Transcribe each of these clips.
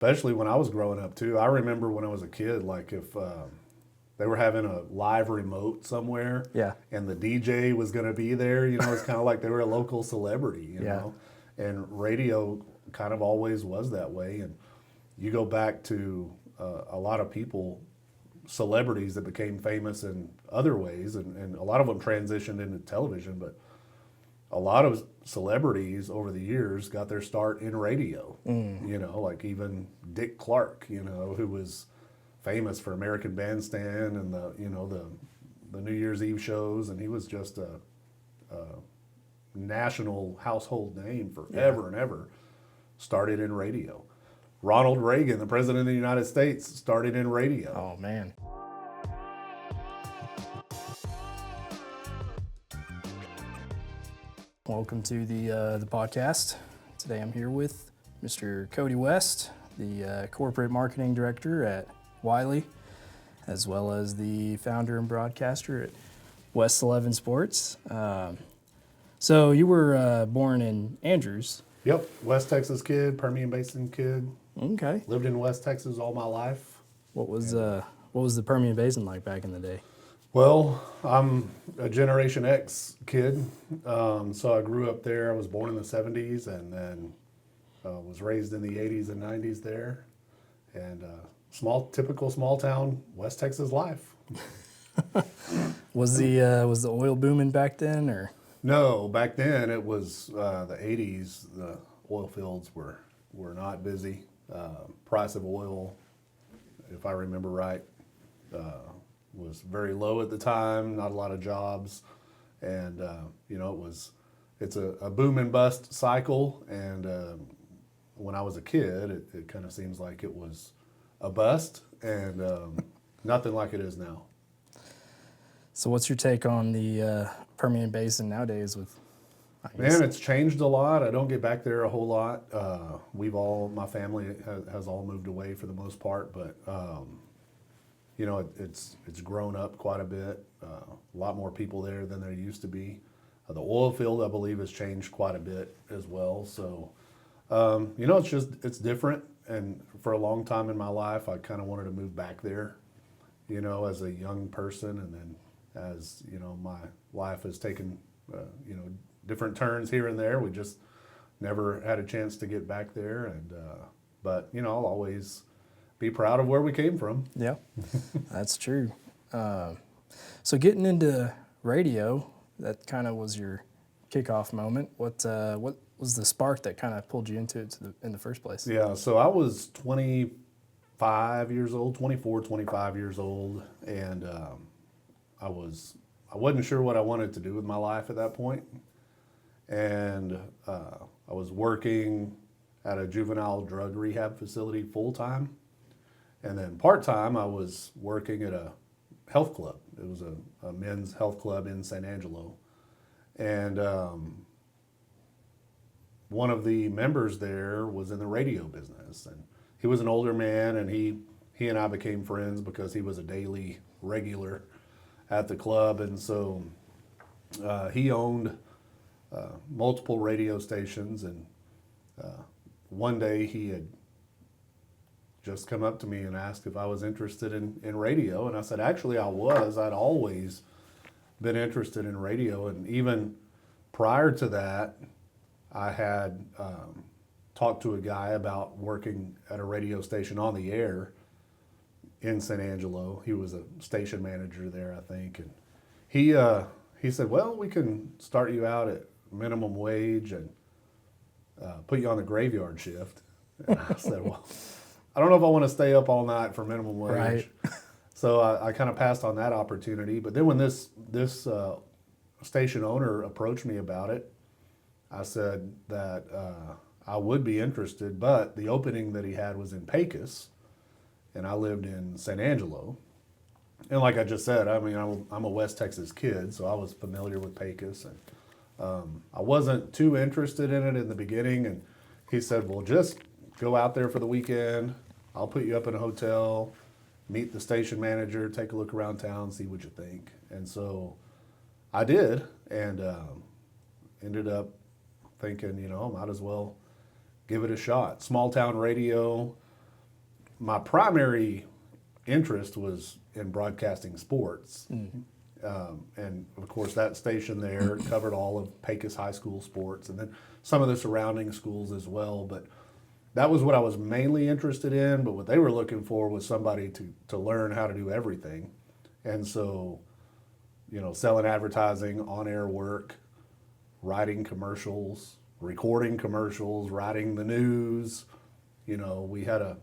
especially when I was growing up too. I remember when I was a kid, like if they were having a live remote somewhere, Yeah. and the DJ was going to be there, it's kind of like they were a local celebrity, Yeah. And radio kind of always was that way. And you go back to a lot of people, celebrities that became famous in other ways, and a lot of them transitioned into television, but a lot of celebrities over the years got their start in radio. Like even Dick Clark, who was famous for American Bandstand and the New Year's Eve shows, and he was just a national household name forever and ever. Started in radio. Ronald Reagan, the president of the United States, started in radio. Oh, man. Welcome to the podcast. Today I'm here with Mr. Cody West, the corporate marketing director at Wylie, as well as the founder and broadcaster at West 11 Sports. So you were born in Andrews. Yep, West Texas kid, Permian Basin kid. Okay. Lived in West Texas all my life. What was the Permian Basin like back in the day? Well, I'm a Generation X kid, so I grew up there. I was born in the 70s and then was raised in the 80s and 90s there. And typical small town West Texas life. Was the oil booming back then, or? No, back then it was the 80s. The oil fields were not busy. Price of oil, if I remember right, was very low at the time. Not a lot of jobs, and it's a boom and bust cycle. And when I was a kid, it kind of seems like it was a bust, and nothing like it is now. So what's your take on the Permian Basin nowadays with? Man, it's changed a lot. I don't get back there a whole lot. My family has all moved away for the most part, but it's grown up quite a bit. A lot more people there than there used to be. The oil field, I believe, has changed quite a bit as well. So, it's different. And for a long time in my life, I kind of wanted to move back there, as a young person. And then as, my life has taken, different turns here and there, we just never had a chance to get back there. And, but, I'll always be proud of where we came from. Yeah, that's true. So getting into radio, that kind of was your kickoff moment. What was the spark that kind of pulled you into it in the first place? Yeah, so I was 25 years old, and I wasn't sure what I wanted to do with my life at that point. And I was working at a juvenile drug rehab facility full-time. And then part-time, I was working at a health club. It was a men's health club in San Angelo. And one of the members there was in the radio business. And he was an older man, and he and I became friends because he was a daily regular at the club. And so he owned multiple radio stations. And one day he had just come up to me and asked if I was interested in radio. And I said, actually, I was. I'd always been interested in radio. And even prior to that, I had talked to a guy about working at a radio station on the air in San Angelo. He was a station manager there, I think. And he said, well, we can start you out at minimum wage and put you on the graveyard shift. And I said, well, I don't know if I want to stay up all night for minimum wage. Right. So I kind of passed on that opportunity. But then when this station owner approached me about it, I said that I would be interested, but the opening that he had was in Pecos, and I lived in San Angelo. And like I just said, I mean, I'm a West Texas kid, so I was familiar with Pecos. And I wasn't too interested in it in the beginning. And he said, well, just go out there for the weekend. I'll put you up in a hotel, meet the station manager, take a look around town, see what you think. And so I did, and ended up thinking, might as well give it a shot. Small town radio, my primary interest was in broadcasting sports. And of course, that station there covered all of Pecos High School sports and then some of the surrounding schools as well. But that was what I was mainly interested in. But what they were looking for was somebody to learn how to do everything. And so, selling advertising, on-air work, writing commercials, recording commercials, writing the news. We had a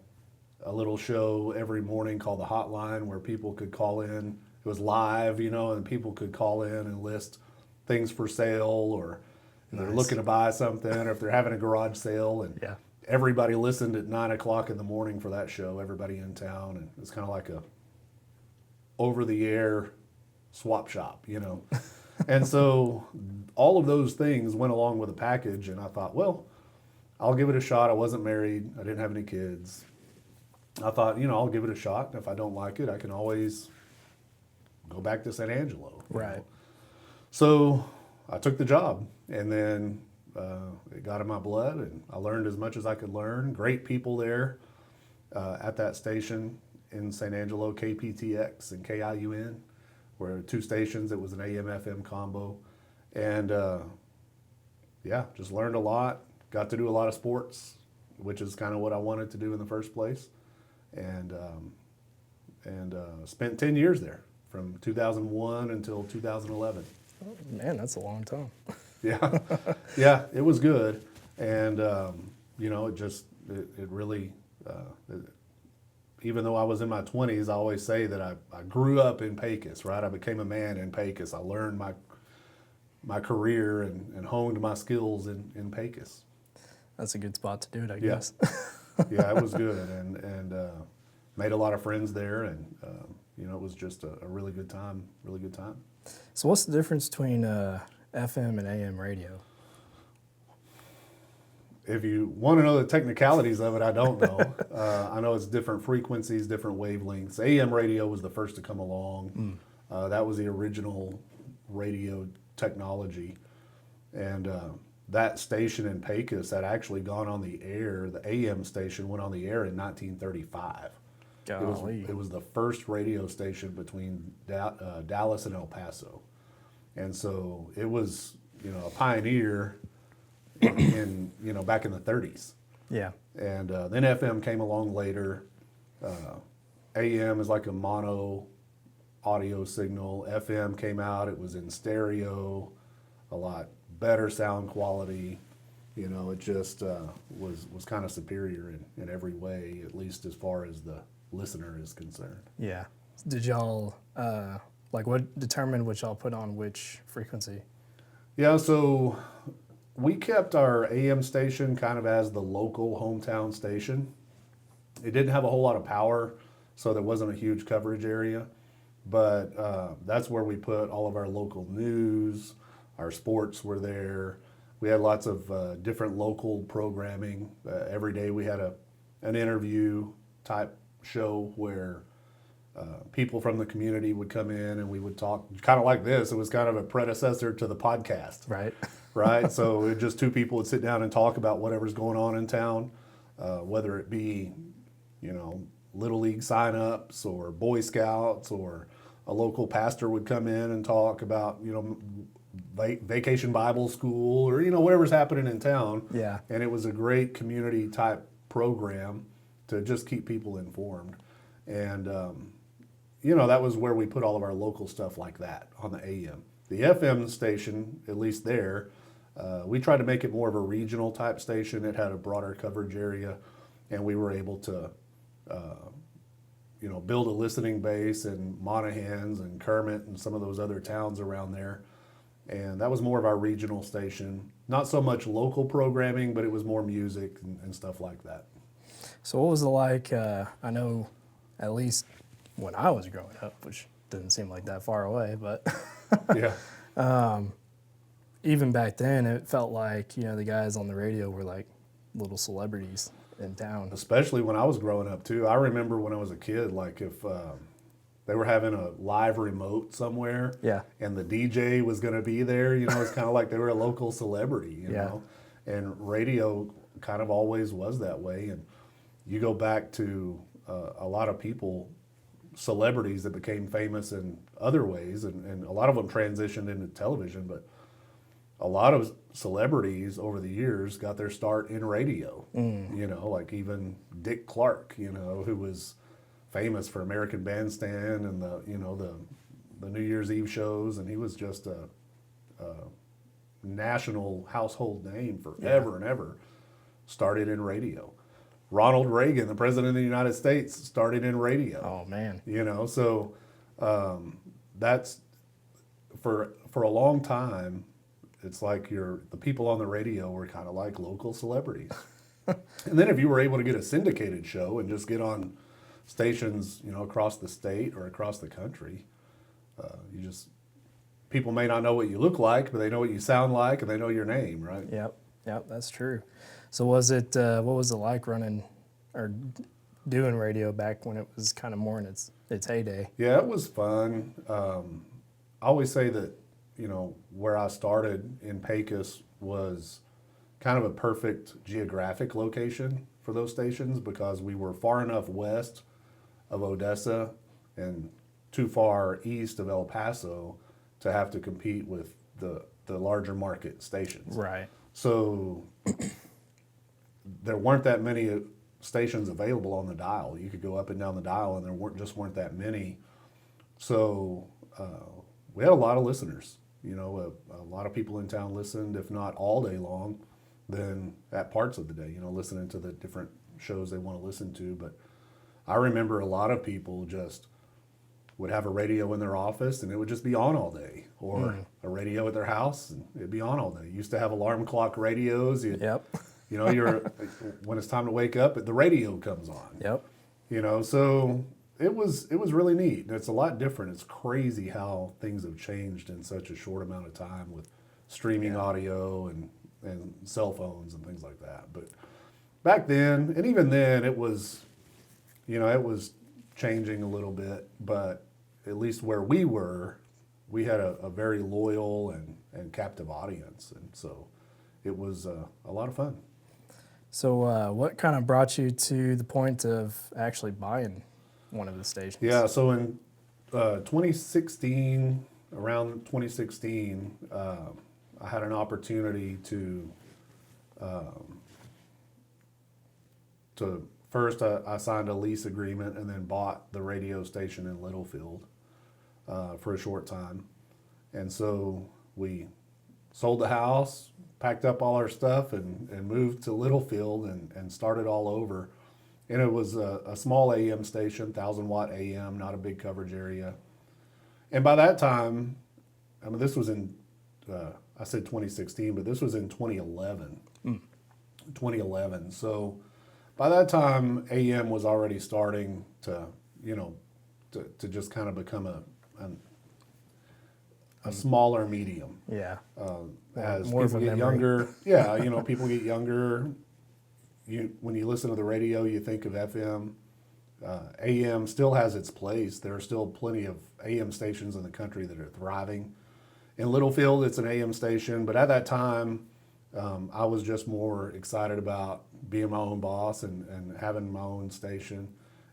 little show every morning called The Hotline where people could call in. It was live, and people could call in and list things for sale, or if they're looking to buy something, or if they're having a garage sale. And everybody listened at 9 o'clock in the morning for that show, everybody in town. And it's kind of like a over-the-air swap shop, And so all of those things went along with the package, and I thought, well, I'll give it a shot. I wasn't married. I didn't have any kids. I thought, I'll give it a shot. And if I don't like it, I can always go back to San Angelo. Right. So I took the job, and then it got in my blood, and I learned as much as I could learn. Great people there at that station in San Angelo, KPTX and KIUN, were two stations. It was an AM/FM combo. And just learned a lot. Got to do a lot of sports, which is kind of what I wanted to do in the first place. And spent 10 years there, from 2001 until 2011. Oh, man, that's a long time. Yeah, it was good. And, it really, even though I was in my 20s, I always say that I grew up in Pecos, right? I became a man in Pecos. I learned my career and honed my skills in Pecos. That's a good spot to do it, I guess. Yeah, it was good, and made a lot of friends there, and it was just a really good time. Really good time. So, what's the difference between FM and AM radio? If you want to know the technicalities of it, I don't know. I know it's different frequencies, different wavelengths. AM radio was the first to come along. That was the original radio technology, and that station in Pecos had actually gone on the air. The AM station went on the air in 1935. Golly. It was the first radio station between Dallas and El Paso, and so it was a pioneer in back in the 30s. Yeah. And then FM came along later. AM is like a mono audio signal. FM came out. It was in stereo, a lot better sound quality. It just was kind of superior in every way, at least as far as the listener is concerned. Yeah. Did y'all, what determined what y'all put on which frequency? Yeah, so we kept our AM station kind of as the local hometown station. It didn't have a whole lot of power, so there wasn't a huge coverage area. But that's where we put all of our local news. Our sports were there. We had lots of different local programming. Every day we had an interview type show where people from the community would come in and we would talk, kind of like this. It was kind of a predecessor to the podcast. Right. Right? So just two people would sit down and talk about whatever's going on in town, whether it be, Little League sign-ups or Boy Scouts, or a local pastor would come in and talk about, Vacation Bible School, or, whatever's happening in town. Yeah. And it was a great community type program to just keep people informed. And, that was where we put all of our local stuff like that on the AM. The FM station, at least there, we tried to make it more of a regional type station. It had a broader coverage area, and we were able to, build a listening base in Monahans and Kermit and some of those other towns around there. And that was more of our regional station. Not so much local programming, but it was more music and stuff like that. So what was it like, I know at least when I was growing up, which didn't seem like that far away, but Yeah. Even back then it felt like, the guys on the radio were like little celebrities in town. Especially when I was growing up too. I remember when I was a kid, like if they were having a live remote somewhere, and the DJ was going to be there, it's kind of like they were a local celebrity, you know. And radio kind of always was that way. And you go back to a lot of people, celebrities that became famous in other ways, and a lot of them transitioned into television, but a lot of celebrities over the years got their start in radio. You know, like even Dick Clark, you know, who was famous for American Bandstand and the New Year's Eve shows, and he was just a national household name forever and ever. Started in radio. Ronald Reagan, the president of the United States, started in radio. Oh man. You know, so that's for a long time. It's like the people on the radio were kind of like local celebrities. And then if you were able to get a syndicated show and just get on stations, you know, across the state or across the country, people may not know what you look like, but they know what you sound like and they know your name, right? Yep, that's true. So what was it like running or doing radio back when it was kind of more in its heyday? Yeah, it was fun. I always say that, you know, where I started in Pecos was kind of a perfect geographic location for those stations because we were far enough west of Odessa and too far east of El Paso to have to compete with the larger market stations. Right. So there weren't that many stations available on the dial. You could go up and down the dial, and there weren't that many. So we had a lot of listeners. You know, a lot of people in town listened, if not all day long, then at parts of the day. You know, listening to the different shows they want to listen to. But I remember a lot of people just would have a radio in their office and it would just be on all day, or a radio at their house and it'd be on all day. Used to have alarm clock radios. Yep. You know, when it's time to wake up, the radio comes on. Yep. You know, so it was really neat. It's a lot different. It's crazy how things have changed in such a short amount of time with streaming audio and cell phones and things like that. But back then, and even then, it was changing a little bit, but at least where we were, we had a very loyal and captive audience. And so it was a lot of fun. So what kind of brought you to the point of actually buying one of the stations? Yeah, so in 2016, around 2016, I had an opportunity to first I signed a lease agreement and then bought the radio station in Littlefield for a short time. And so we sold the house, packed up all our stuff, and moved to Littlefield and started all over. And it was a small AM station, 1,000-watt AM, not a big coverage area. And by that time, I mean, this was in, I said 2016, but this was in 2011. 2011. So by that time, AM was already starting to just kind of become a smaller medium. Yeah. As more people get younger, people get younger. When you listen to the radio, you think of FM. AM still has its place. There are still plenty of AM stations in the country that are thriving. In Littlefield, it's an AM station, but at that time, I was just more excited about being my own boss and having my own station,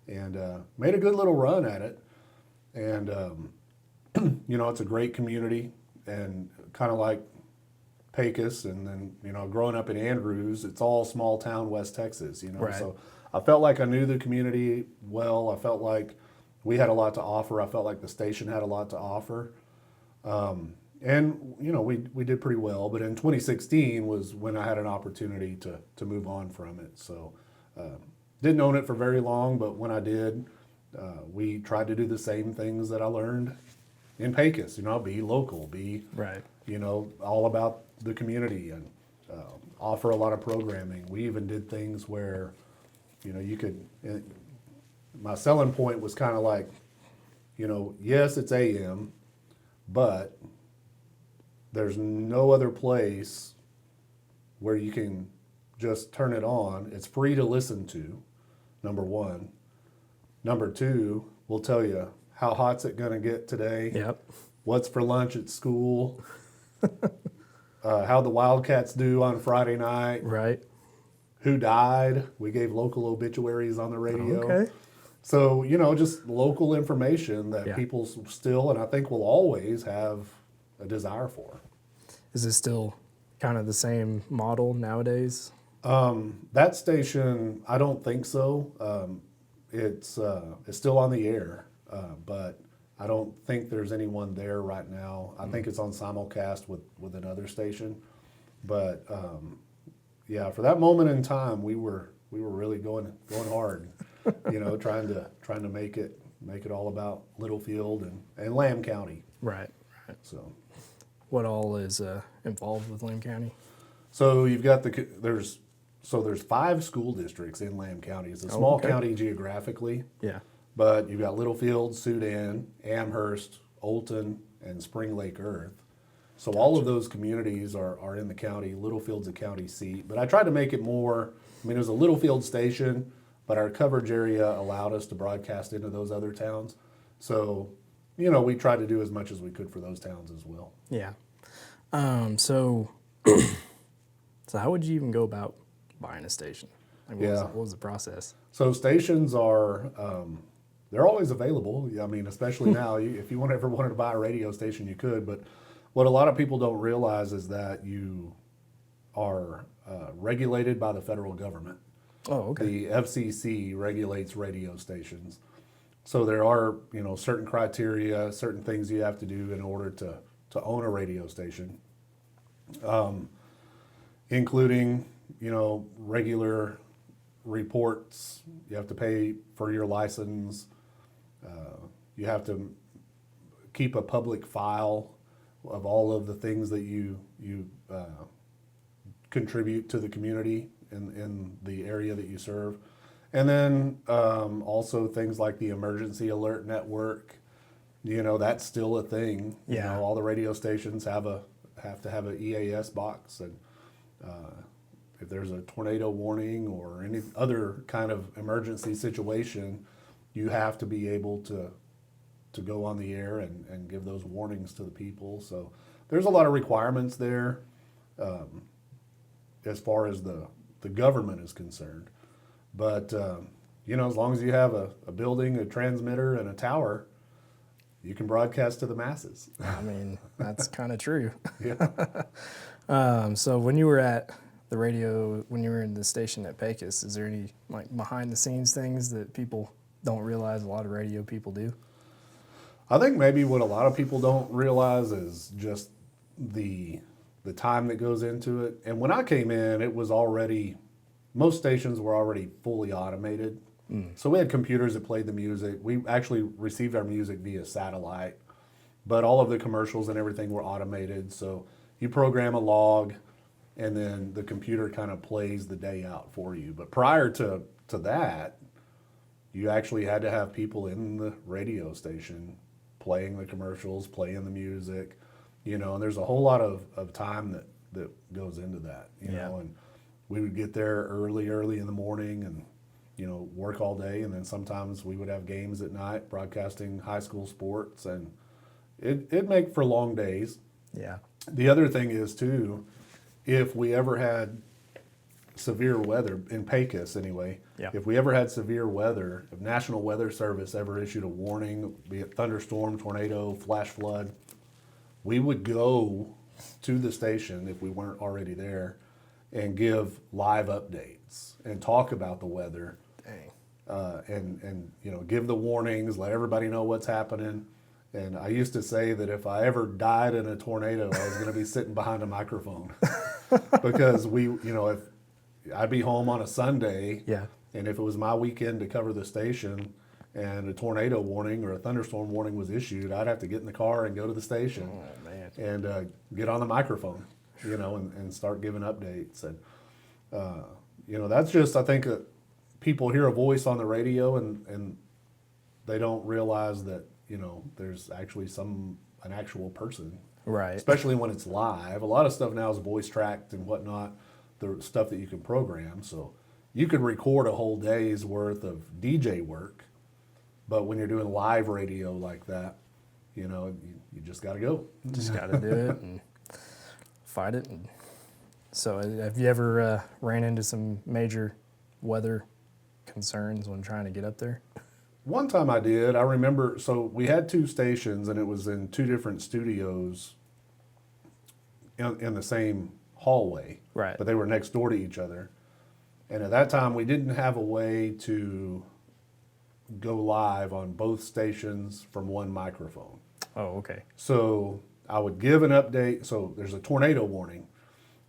and made a good little run at it. And it's a great community, and kind of like Pecos, and then growing up in Andrews, it's all small town West Texas. Right. So I felt like I knew the community well. I felt like we had a lot to offer. I felt like the station had a lot to offer. And we did pretty well, but in 2016 was when I had an opportunity to move on from it. So didn't own it for very long, but when I did, we tried to do the same things that I learned in Pecos. Be local, be right. All about the community, and offer a lot of programming. We even did things where you could. My selling point was kind of like, yes, it's AM, but there's no other place where you can just turn it on. It's free to listen to, number one. Number two, we'll tell you how hot's it going to get today. Yep. What's for lunch at school. How the Wildcats do on Friday night. Right. Who died. We gave local obituaries on the radio. Okay. So, just local information that Yeah. people still, and I think will always have a desire for. Is it still kind of the same model nowadays? That station, I don't think so. It's still on the air, but I don't think there's anyone there right now. I think it's on simulcast with another station. But yeah, for that moment in time, we were really going hard, trying to make it all about Littlefield and Lamb County. Right. So. What all is involved with Lamb County? So you've got there's 5 school districts in Lamb County. It's a small county geographically, Yeah. but you've got Littlefield, Sudan, Amherst, Olton, and Spring Lake Earth. So all of those communities are in the county. Littlefield's a county seat, but I tried to make it more. I mean, it was a Littlefield station, but our coverage area allowed us to broadcast into those other towns. So, we tried to do as much as we could for those towns as well. Yeah. So how would you even go about buying a station? Like, what was the process? So stations are, they're always available. I mean, especially now, if you ever wanted to buy a radio station, you could. But what a lot of people don't realize is that you are regulated by the federal government. Oh, okay. The FCC regulates radio stations. So there are, certain criteria, certain things you have to do in order to own a radio station, including, regular reports. You have to pay for your license. You have to keep a public file of all of the things that you contribute to the community in the area that you serve. And then also things like the emergency alert network, that's still a thing. Yeah. All the radio stations have to have an EAS box, and if there's a tornado warning or any other kind of emergency situation, you have to be able to go on the air and give those warnings to the people. So there's a lot of requirements there as far as the government is concerned. But, as long as you have a building, a transmitter, and a tower, you can broadcast to the masses. I mean, that's kind of true. Yeah. So when you were at the radio, when you were in the station at Pecos, is there any behind the scenes things that people don't realize a lot of radio people do? I think maybe what a lot of people don't realize is just the time that goes into it. And when I came in, it was already, most stations were already fully automated. So we had computers that played the music. We actually received our music via satellite, but all of the commercials and everything were automated. So you program a log, and then the computer kind of plays the day out for you. But prior to that, you actually had to have people in the radio station playing the commercials, playing the music, and there's a whole lot of time that goes into that, and we would get there early in the morning and, work all day. And then sometimes we would have games at night broadcasting high school sports, and it'd make for long days. Yeah. The other thing is too, if we ever had severe weather, in Pecos anyway, if we ever had severe weather, if National Weather Service ever issued a warning, be it thunderstorm, tornado, flash flood, we would go to the station if we weren't already there and give live updates and talk about the weather. Dang. And give the warnings, let everybody know what's happening. And I used to say that if I ever died in a tornado, I was going to be sitting behind a microphone because if I'd be home on a Sunday, and if it was my weekend to cover the station and a tornado warning or a thunderstorm warning was issued, I'd have to get in the car and go to the station and get on the microphone, and start giving updates. And that's just, I think, people hear a voice on the radio and they don't realize that there's actually an actual person, right? Especially when it's live. A lot of stuff now is voice tracked and whatnot, the stuff that you can program. So you could record a whole day's worth of DJ work, but when you're doing live radio like that, you just got to go. Just got to do it and fight it. And so have you ever ran into some major weather concerns when trying to get up there? One time I did. I remember, so we had two stations and it was in two different studios in the same hallway. Right. But they were next door to each other. And at that time, we didn't have a way to go live on both stations from one microphone. Oh, okay. So I would give an update. So there's a tornado warning.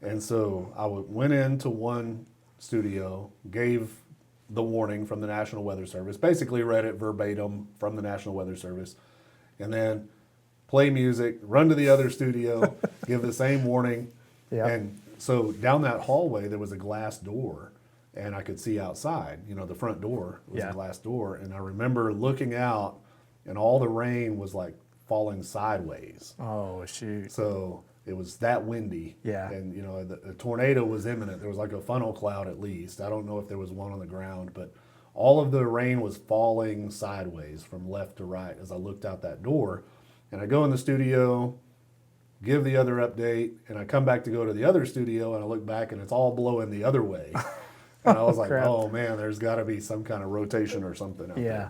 And so went into one studio, gave the warning from the National Weather Service, basically read it verbatim from the National Weather Service, and then play music, run to the other studio, give the same warning. Yep. And so down that hallway, there was a glass door, and I could see outside. You know, the front door was Yeah. a glass door. And I remember looking out, and all the rain was like falling sideways. Oh, shoot. So it was that windy. Yeah. And, you know, the tornado was imminent. There was like a funnel cloud at least. I don't know if there was one on the ground, but all of the rain was falling sideways from left to right as I looked out that door. And I go in the studio, give the other update, and I come back to go to the other studio, and I look back, and it's all blowing the other way. And I was like, crap. oh, man, there's got to be some kind of rotation or something out Yeah. there.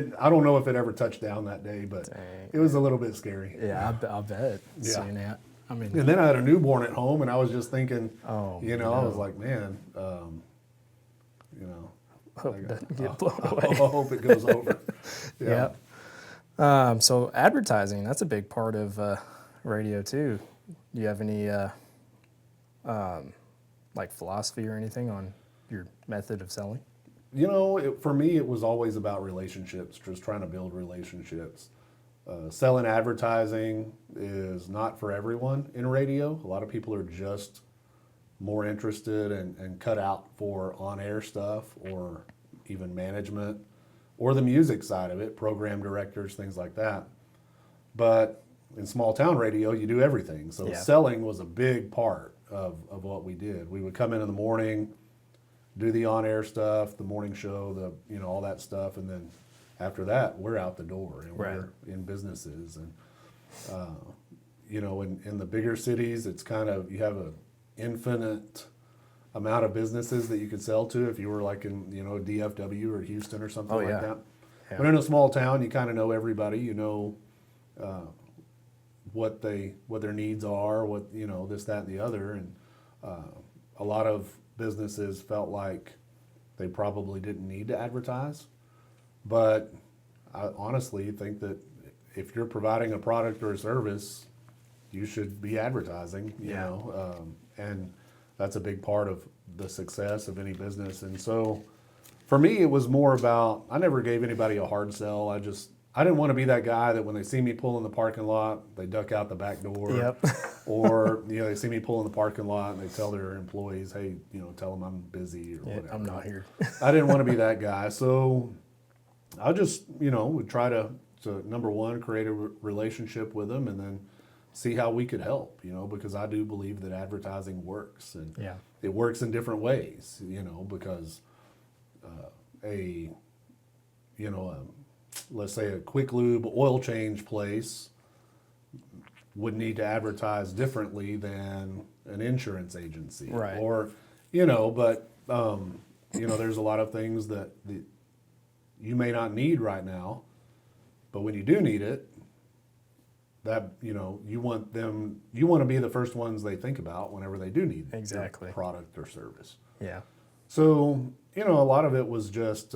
But I don't know if it ever touched down that day, but Dang. it was a little bit scary. Yeah, I'll bet. Yeah. Seeing that. I mean, And then I had a newborn at home, and I was just thinking, Oh, you know, I was no. like, man, you know, hope it doesn't I get blown away. I hope it goes over. Yeah. Yep. So advertising, that's a big part of radio too. Do you have any like philosophy or anything on your method of selling? You know, for me, it was always about relationships, just trying to build relationships. Selling advertising is not for everyone in radio. A lot of people are just more interested and cut out for on-air stuff or even management or the music side of it, program directors, things like that. But in small town radio, you do everything. So Yeah. selling was a big part of what we did. We would come in the morning, do the on-air stuff, the morning show, all that stuff, and then after that, we're out the door and Right. we're in businesses. And in the bigger cities, it's kind of, you have an infinite amount of businesses that you could sell to if you were like in DFW or Houston or something Oh, like yeah. that. Yeah. But in a small town, you kind of know everybody. You know what their needs are, this, that, and the other, and a lot of businesses felt like they probably didn't need to advertise. But I honestly think that if you're providing a product or a service, you should be advertising, Yeah. and that's a big part of the success of any business. And so for me, it was more about, I never gave anybody a hard sell. I didn't want to be that guy that when they see me pull in the parking lot, they duck out the back door. Yep. Or, they see me pull in the parking lot and they tell their employees, hey, tell them I'm busy or Yeah, whatever. I'm not here. I didn't want to be that guy. So I just, would try to number one, create a relationship with them and then see how we could help, because I do believe that advertising works and Yeah. it works in different ways, because let's say a quick lube oil change place would need to advertise differently than an insurance agency. Right. Or, but, there's a lot of things that you may not need right now, but when you do need it, that, you want to be the first ones they think about whenever they do need Exactly. your product or service. Yeah. So, a lot of it was just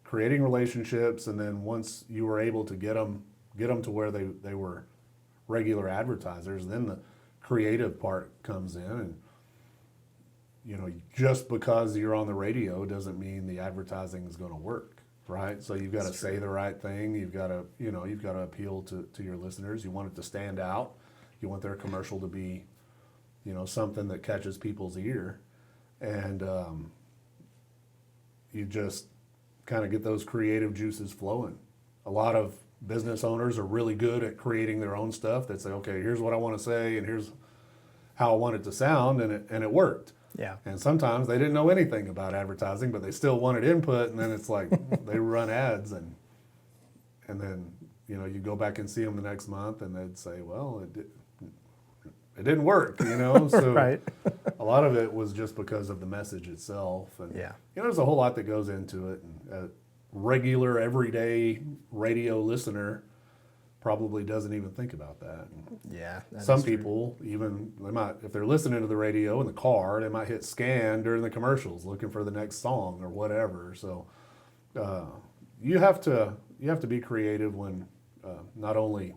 creating relationships, and then once you were able to get them to where they were regular advertisers, then the creative part comes in. And, just because you're on the radio doesn't mean the advertising is going to work, right? So you've got to say the right thing. You've got to appeal to your listeners. You want it to stand out. You want their commercial to be, something that catches people's ear. And you just kind of get those creative juices flowing. A lot of business owners are really good at creating their own stuff. They say, okay, here's what I want to say, and here's how I want it to sound, and it worked. Yeah. And sometimes they didn't know anything about advertising, but they still wanted input, and then it's like they run ads, and then you go back and see them the next month, and they'd say, well, it didn't work, So Right. a lot of it was just because of the message itself, and Yeah. there's a whole lot that goes into it. And regular, everyday radio listener probably doesn't even think about that. Yeah. that Some is true. people even, they might, if they're listening to the radio in the car, they might hit scan during the commercials looking for the next song or whatever. So you have to be creative when not only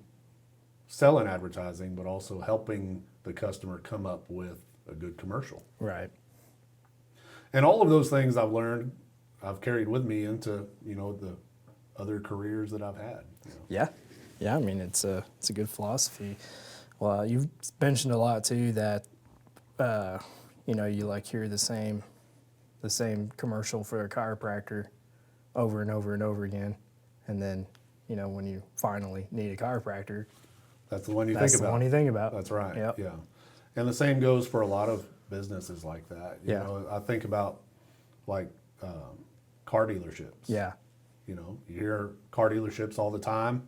selling advertising but also helping the customer come up with a good commercial. Right. And all of those things I've learned, I've carried with me into the other careers that I've had. Yeah. Yeah, I mean, it's a good philosophy. Well, you've mentioned a lot too that, you like hear the same commercial for a chiropractor over and over and over again, and then when you finally need a chiropractor, That's the one you that's think the about. one you think about. That's right. Yep. Yeah. And the same goes for a lot of businesses like that. You Yeah. know, I think about like car dealerships. Yeah. You hear car dealerships all the time,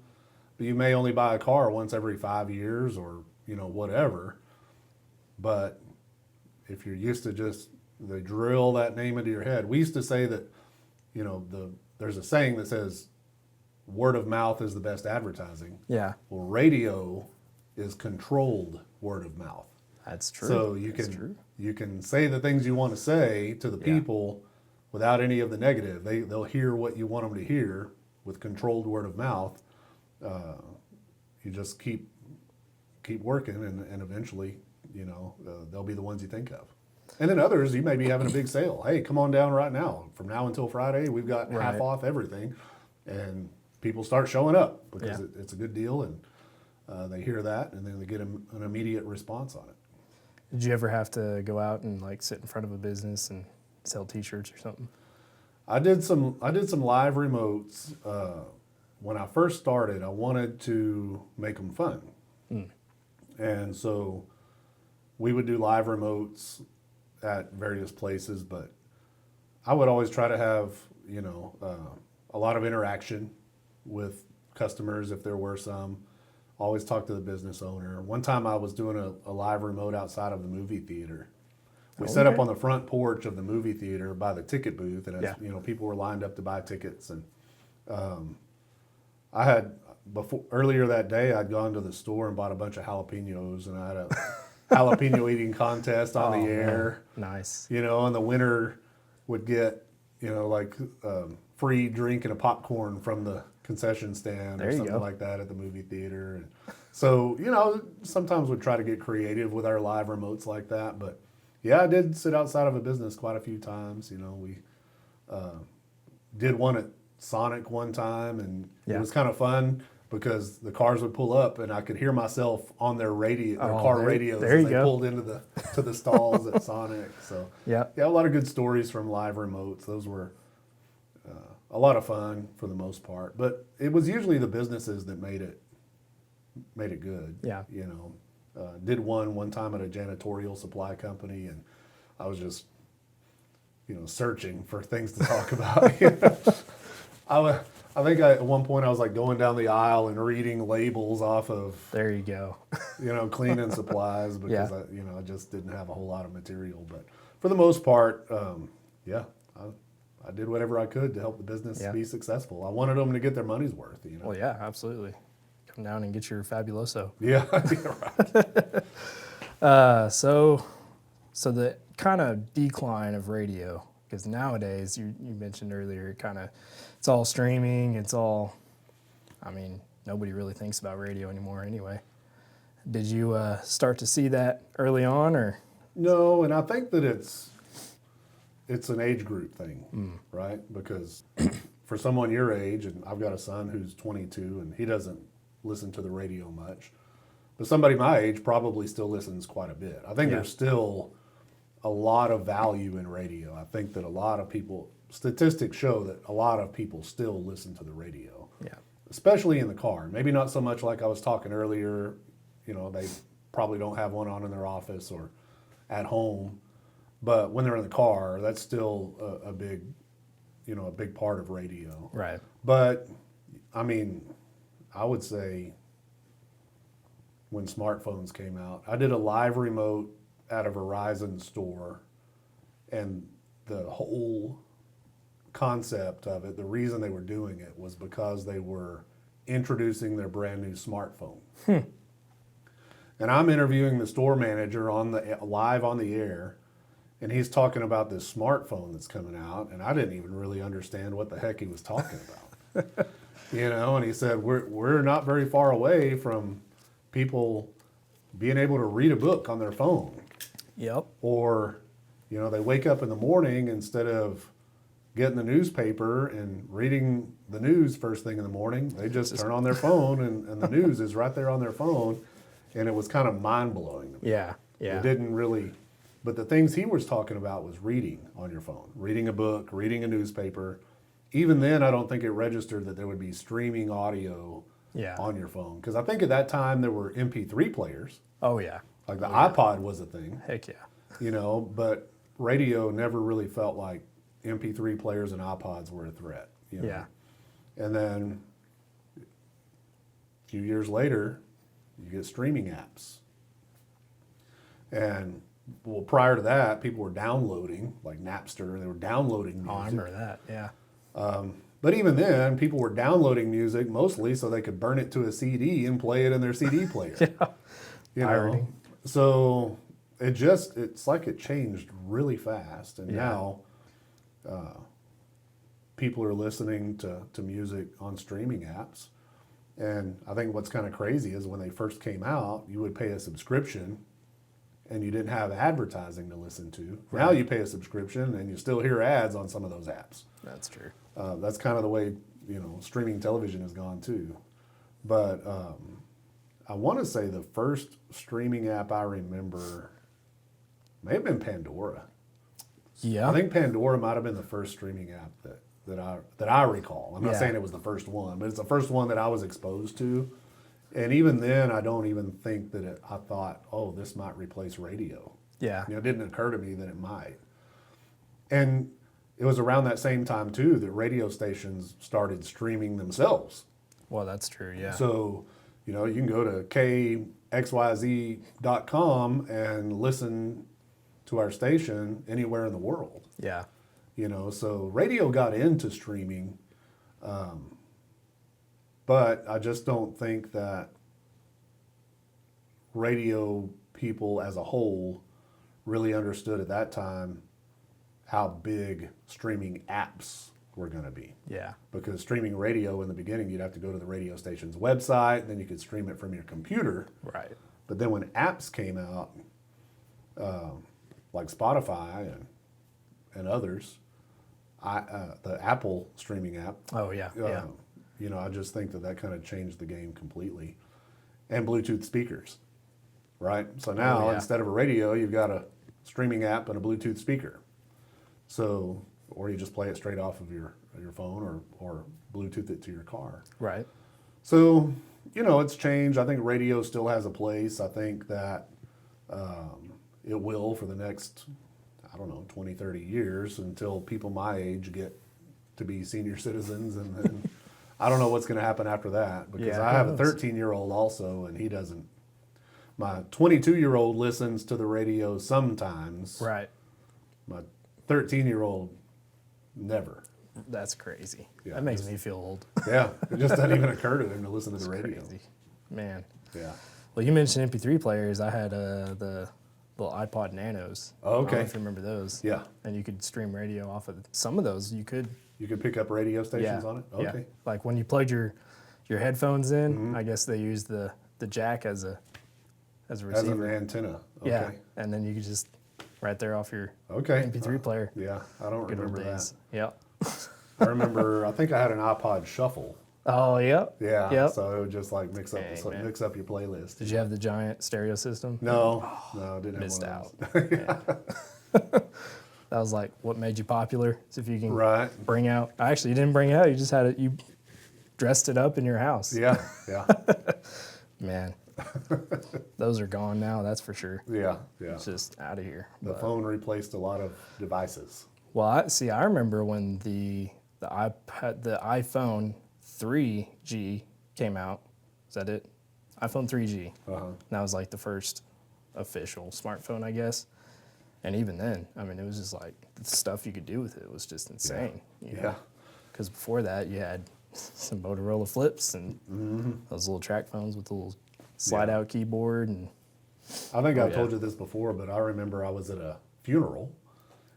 but you may only buy a car once every 5 years or, whatever. But if you're used to they drill that name into your head. We used to say that, there's a saying that says word of mouth is the best advertising. Yeah. Well, radio is controlled word of mouth. That's true. So you can say the things you want to say to the people without any of the negative. They'll hear what you want them to hear with controlled word of mouth. You just keep working, and eventually, they'll be the ones you think of. And then others, you may be having a big sale. Hey, come on down right now. From now until Friday, we've got half off everything, and people start showing up because it's a good deal, and they hear that, and then they get an immediate response on it. Did you ever have to go out and like sit in front of a business and sell T-shirts or something? I did some live remotes. When I first started, I wanted to make them fun. And so we would do live remotes at various places, but I would always try to have, a lot of interaction with customers if there were some. Always talk to the business owner. One time I was doing a live remote outside of the movie theater. We set up on the front porch of the movie theater by the ticket booth, and people were lined up to buy tickets. And I had earlier that day I'd gone to the store and bought a bunch of jalapenos, and I had a jalapeno eating contest on the air. Man. Nice. And the winner would get free drink and a popcorn from the concession stand or something like that at the movie theater. And so sometimes we'd try to get creative with our live remotes like that, but yeah, I did sit outside of a business quite a few times. We did one at Sonic one time, and it was kind of fun because the cars would pull up and I could hear myself on their car radios as they pulled into the stalls at Sonic. So yeah, a lot of good stories from live remotes. Those were a lot of fun for the most part, but it was usually the businesses that made it good. Yeah. Did one time at a janitorial supply company, and I was just, searching for things to talk about. I think at one point I was like going down the aisle and reading labels off of. There you go. Cleaning supplies because I just didn't have a whole lot of material. But for the most part, I did whatever I could to help the business be successful. I wanted them to get their money's worth. Well, yeah, absolutely. Come down and get your Fabuloso. Yeah, right. So the kind of decline of radio, because nowadays you mentioned earlier, it's all streaming. It's all, nobody really thinks about radio anymore anyway. Did you start to see that early on, or? No, and I think that it's an age group thing, right? Because for someone your age, and I've got a son who's 22, and he doesn't listen to the radio much, but somebody my age probably still listens quite a bit. I think there's still a lot of value in radio. I think that a lot of people, statistics show that a lot of people still listen to the radio, especially in the car. Maybe not so much like I was talking earlier, they probably don't have one on in their office or at home, but when they're in the car, that's still a big part of radio. Right. But I would say when smartphones came out, I did a live remote at a Verizon store, and the whole concept of it, the reason they were doing it was because they were introducing their brand new smartphone. And I'm interviewing the store manager live on the air, and he's talking about this smartphone that's coming out, and I didn't even really understand what the heck he was talking about. And he said, we're not very far away from people being able to read a book on their phone. Yep. Or, they wake up in the morning, instead of getting the newspaper and reading the news first thing in the morning, they just turn on their phone and the news is right there on their phone. And it was kind of mind-blowing to me. Yeah. It didn't really, but the things he was talking about was reading on your phone, reading a book, reading a newspaper. Even then, I don't think it registered that there would be streaming audio on your phone. Because I think at that time there were MP3 players. Oh, yeah. Like the iPod was a thing. Heck yeah. But radio never really felt like MP3 players and iPods were a threat. Yeah. And then a few years later, you get streaming apps. And well, prior to that, people were downloading, like Napster, they were downloading music. Oh, I remember that, yeah. But even then, people were downloading music mostly so they could burn it to a CD and play it in their CD player. Irony. So it's like it changed really fast. And now people are listening to music on streaming apps. And I think what's kind of crazy is when they first came out, you would pay a subscription and you didn't have advertising to listen to. Right. Now you pay a subscription and you still hear ads on some of those apps. That's true. That's kind of the way, streaming television has gone too. But I want to say the first streaming app I remember may have been Pandora. Yeah. I think Pandora might have been the first streaming app that I recall. I'm not saying it was the first one, but it's the first one that I was exposed to. And even then, I don't even think that I thought, oh, this might replace radio. Yeah. It didn't occur to me that it might. And it was around that same time, too, that radio stations started streaming themselves. Well, that's true, yeah. So, you can go to kxyz.com and listen to our station anywhere in the world. Yeah. So radio got into streaming, but I just don't think that radio people as a whole really understood at that time how big streaming apps were going to be. Yeah. Because streaming radio in the beginning, you'd have to go to the radio station's website, then you could stream it from your computer. Right. But then when apps came out, like Spotify and others, the Apple streaming app. Oh, yeah. I just think that kind of changed the game completely. And Bluetooth speakers, right? So now instead of a radio, you've got a streaming app and a Bluetooth speaker. So, or you just play it straight off of your phone or Bluetooth it to your car. Right. So, it's changed. I think radio still has a place. I think that it will for the next, 20, 30 years until people my age get to be senior citizens. And then I don't know what's going to happen after that because I have a 13-year-old also, and he doesn't. My 22-year-old listens to the radio sometimes. Right. My 13-year-old never. That's crazy. Yeah, that makes me feel old. Yeah, it just doesn't even occur to him to listen to the radio. Crazy. Man. Yeah. Well, you mentioned MP3 players. I had the little iPod Nanos. Oh, okay. I don't know if you remember those. Yeah. And you could stream radio off of some of those. You could. You could pick up radio stations on it? Okay. Yeah. Like when you plugged your headphones in, I guess they used the jack as a receiver. As an antenna. Okay. Yeah. And then you could just right there off your MP3 player. Yeah, I don't Good old remember days. that. Yep. I remember, I think I had an iPod Shuffle. Oh, yep. Yeah, Yep. so it would just like mix up your playlist. Did you have the giant stereo system? No, didn't Missed have out. one of those. That was like what made you popular. So if you can Right. you didn't bring it out. You just had it. You dressed it up in your house. Yeah. Man, those are gone now. That's for sure. Yeah. It's just out of here. The phone replaced a lot of devices. Well, I remember when the iPhone 3G came out. Is that it? iPhone 3G. Uh-huh. That was like the first official smartphone, I guess. And even then, I mean, it was just like the stuff you could do with it was just insane. You know? Yeah. Because before that, you had some Motorola flips and those little track phones with the little slide-out keyboard. And I think I've told you this before, but I remember I was at a funeral,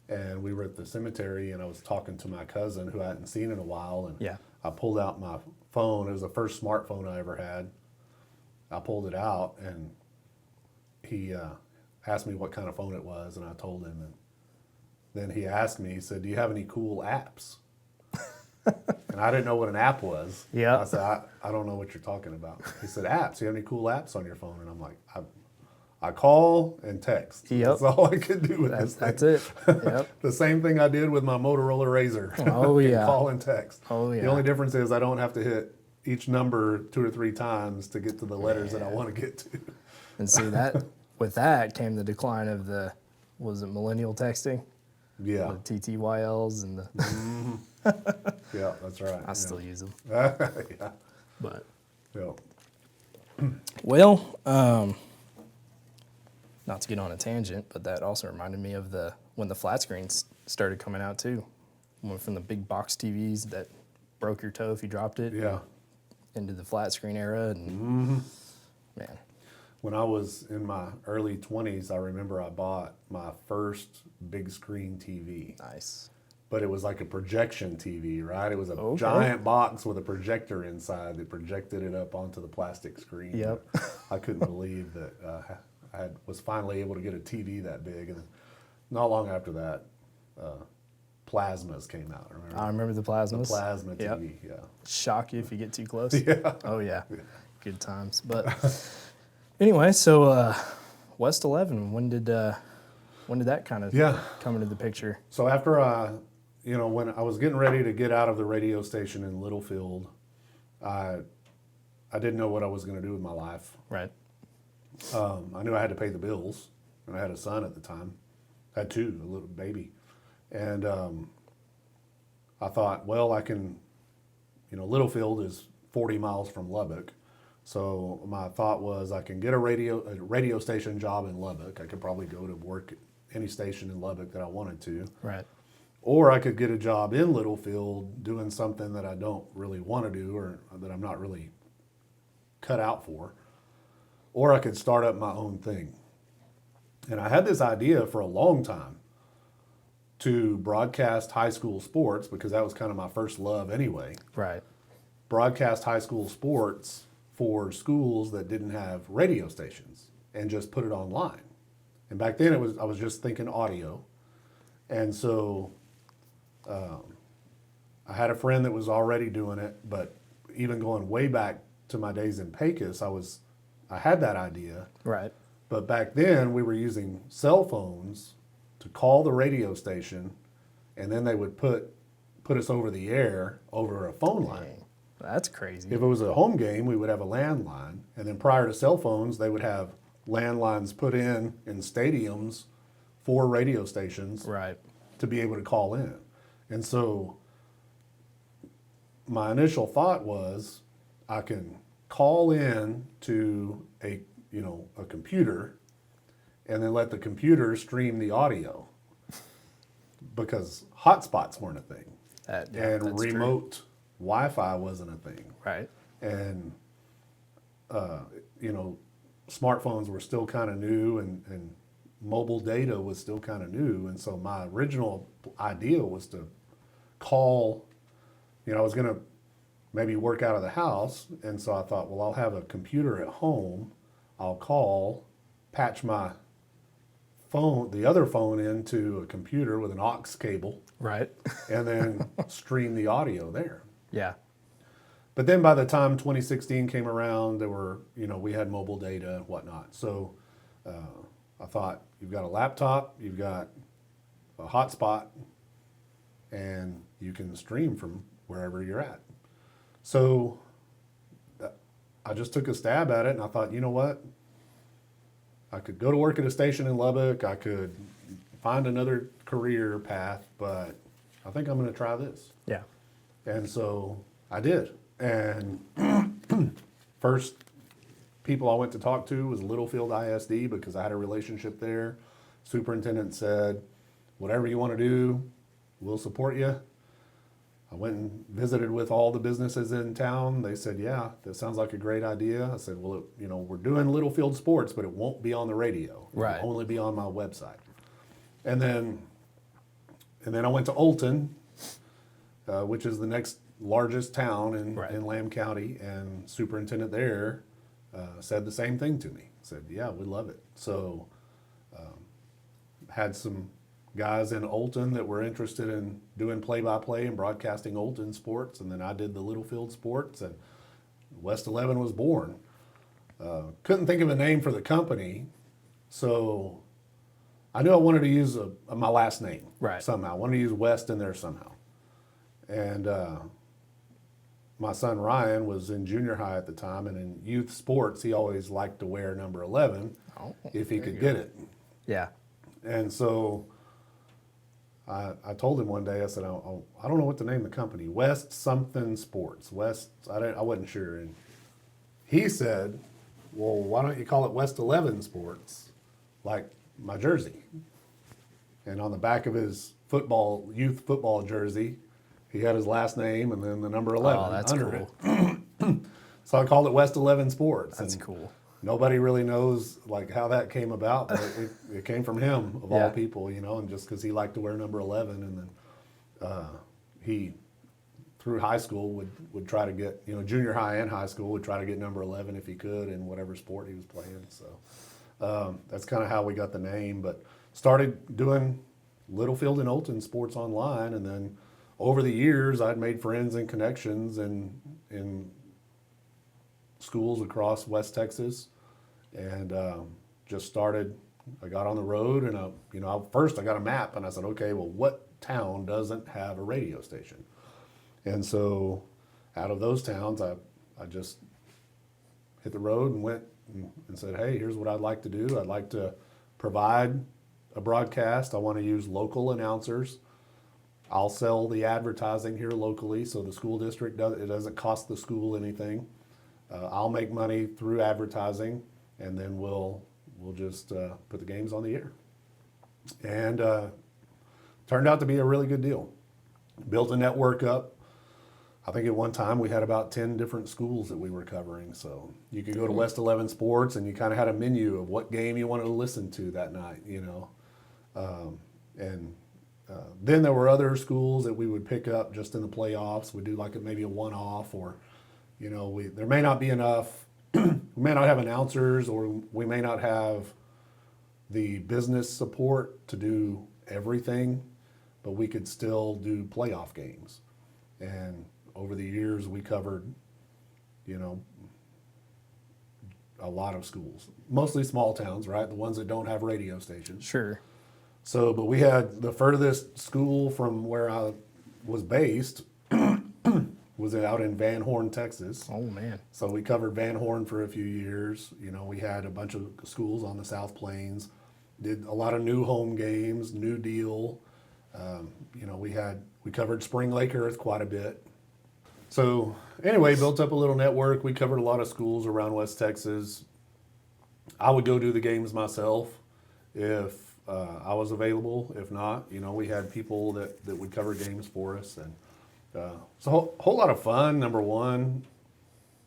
and we were at the cemetery, and I was talking to my cousin who I hadn't seen in a while, and Yeah. I pulled out my phone. It was the first smartphone I ever had. I pulled it out, and he asked me what kind of phone it was, and I told him, and then he asked me, he said, "Do you have any cool apps?" And I didn't know what an app was. Yeah. I said, I don't know what you're talking about. He said, "Apps, do you have any cool apps on your phone?" And I'm like, I call and text. Yep. That's all I could do with this thing. That's it. Yep. The same thing I did with my Motorola Razr. Oh, yeah. Call and text. Oh, yeah. The only difference is I don't have to hit each number 2 or 3 times to get to the letters that I want to get to. And see that with that came the decline of the, was it millennial texting? Yeah. The TTYLs and the, Yeah, that's right. I still use them. Yeah. But, Yeah. well, not to get on a tangent, but that also reminded me of when the flat screens started coming out too. Went from the big box TVs that broke your toe if you dropped it Yeah. into the flat screen era. And man, When I was in my early 20s, I remember I bought my first big screen TV. nice. But it was like a projection TV, right? It was a Okay. giant box with a projector inside that projected it up onto the plastic screen. Yep. I couldn't believe that I was finally able to get a TV that big. And not long after that, plasmas came out. Remember? I remember the plasmas. Plasma Yep. TV, yeah. Shock you if you get too close. Yeah. Oh yeah. Good times. But anyway, so West 11, when did that kind of Yeah. come into the picture? So after when I was getting ready to get out of the radio station in Littlefield, I didn't know what I was going to do with my life. Right. I knew I had to pay the bills, and I had a son at the time. I had 2, a little baby. And I thought, well, I can, Littlefield is 40 miles from Lubbock. So my thought was I can get a radio station job in Lubbock. I could probably go to work at any station in Lubbock that I wanted to. Right. Or I could get a job in Littlefield doing something that I don't really want to do or that I'm not really cut out for. Or I could start up my own thing. And I had this idea for a long time to broadcast high school sports because that was kind of my first love anyway. Right. Broadcast high school sports for schools that didn't have radio stations and just put it online. And back then I was just thinking audio. And so I had a friend that was already doing it, but even going way back to my days in Pecos, I had that idea. Right. But back then we were using cell phones to call the radio station, and then they would put us over the air over a phone line. Dang. That's crazy. If it was a home game, we would have a landline. And then prior to cell phones, they would have landlines put in stadiums for radio stations Right. to be able to call in. And so my initial thought was I can call in to a computer and then let the computer stream the audio because hotspots weren't a thing. Yeah, And that's true. remote Wi-Fi wasn't a thing. Right. And smartphones were still kind of new and mobile data was still kind of new. And so my original idea was to call, I was going to maybe work out of the house. And so I thought, well, I'll have a computer at home. I'll call, patch my phone, the other phone into a computer with an aux cable, Right. and then stream the audio there. Yeah. But then by the time 2016 came around, there were, we had mobile data and whatnot. So I thought, you've got a laptop, you've got a hotspot, and you can stream from wherever you're at. So I just took a stab at it, and I thought, you know what? I could go to work at a station in Lubbock. I could find another career path, but I think I'm going to try this. Yeah. And so I did. And first people I went to talk to was Littlefield ISD because I had a relationship there. superintendent said, whatever you want to do, we'll support you. I went and visited with all the businesses in town. They said, yeah, that sounds like a great idea. I said, well, we're doing Littlefield sports, but it won't be on the radio. Right. It'll only be on my website. And then I went to Olton, which is the next largest town in Lamb County, and superintendent there said the same thing to me. Said, yeah, we love it. So had some guys in Olton that were interested in doing play-by-play and broadcasting Olton sports, and then I did the Littlefield sports, and West 11 was born. Couldn't think of a name for the company, so I knew I wanted to use my last name somehow. I wanted to use West in there somehow. And my son Ryan was in junior high at the time, and in youth sports, he always liked to wear number 11 if he could get it. Yeah. And so I told him one day, I said, I don't know what to name the company. West something sports. West, I wasn't sure. And he said, well, why don't you call it West 11 Sports, like my jersey? And on the back of his youth football jersey, he had his last name and then the number 11 under it. So I called it West 11 Sports. That's cool. Nobody really knows like how that came about, but it came from him of all people, and just because he liked to wear number 11, and then he through high school would try to get, junior high and high school would try to get number 11 if he could in whatever sport he was playing. So that's kind of how we got the name, but started doing Littlefield and Olton sports online, and then over the years I'd made friends and connections in schools across West Texas. And just started, I got on the road, and first I got a map, and I said, okay, well, what town doesn't have a radio station? And so out of those towns, I just hit the road and went and said, hey, here's what I'd like to do. I'd like to provide a broadcast. I want to use local announcers. I'll sell the advertising here locally, so the school district, it doesn't cost the school anything. I'll make money through advertising, and then we'll just put the games on the air. And turned out to be a really good deal. Built a network up. I think at one time we had about 10 different schools that we were covering. So you could go to West 11 Sports, and you kind of had a menu of what game you wanted to listen to that night, then there were other schools that we would pick up just in the playoffs. We'd do like maybe a one-off, or there may not be enough. We may not have announcers, or we may not have the business support to do everything, but we could still do playoff games. And over the years, we covered, a lot of schools, mostly small towns, right? The ones that don't have radio stations. Sure. So, but we had the furthest school from where I was based was out in Van Horn, Texas. Oh, man. So we covered Van Horn for a few years. We had a bunch of schools on the South Plains, did a lot of new home games, New Deal. We covered Spring Lake Earth quite a bit. So anyway, built up a little network. We covered a lot of schools around West Texas. I would go do the games myself if I was available. If not, we had people that would cover games for us. And it's a whole lot of fun. Number one,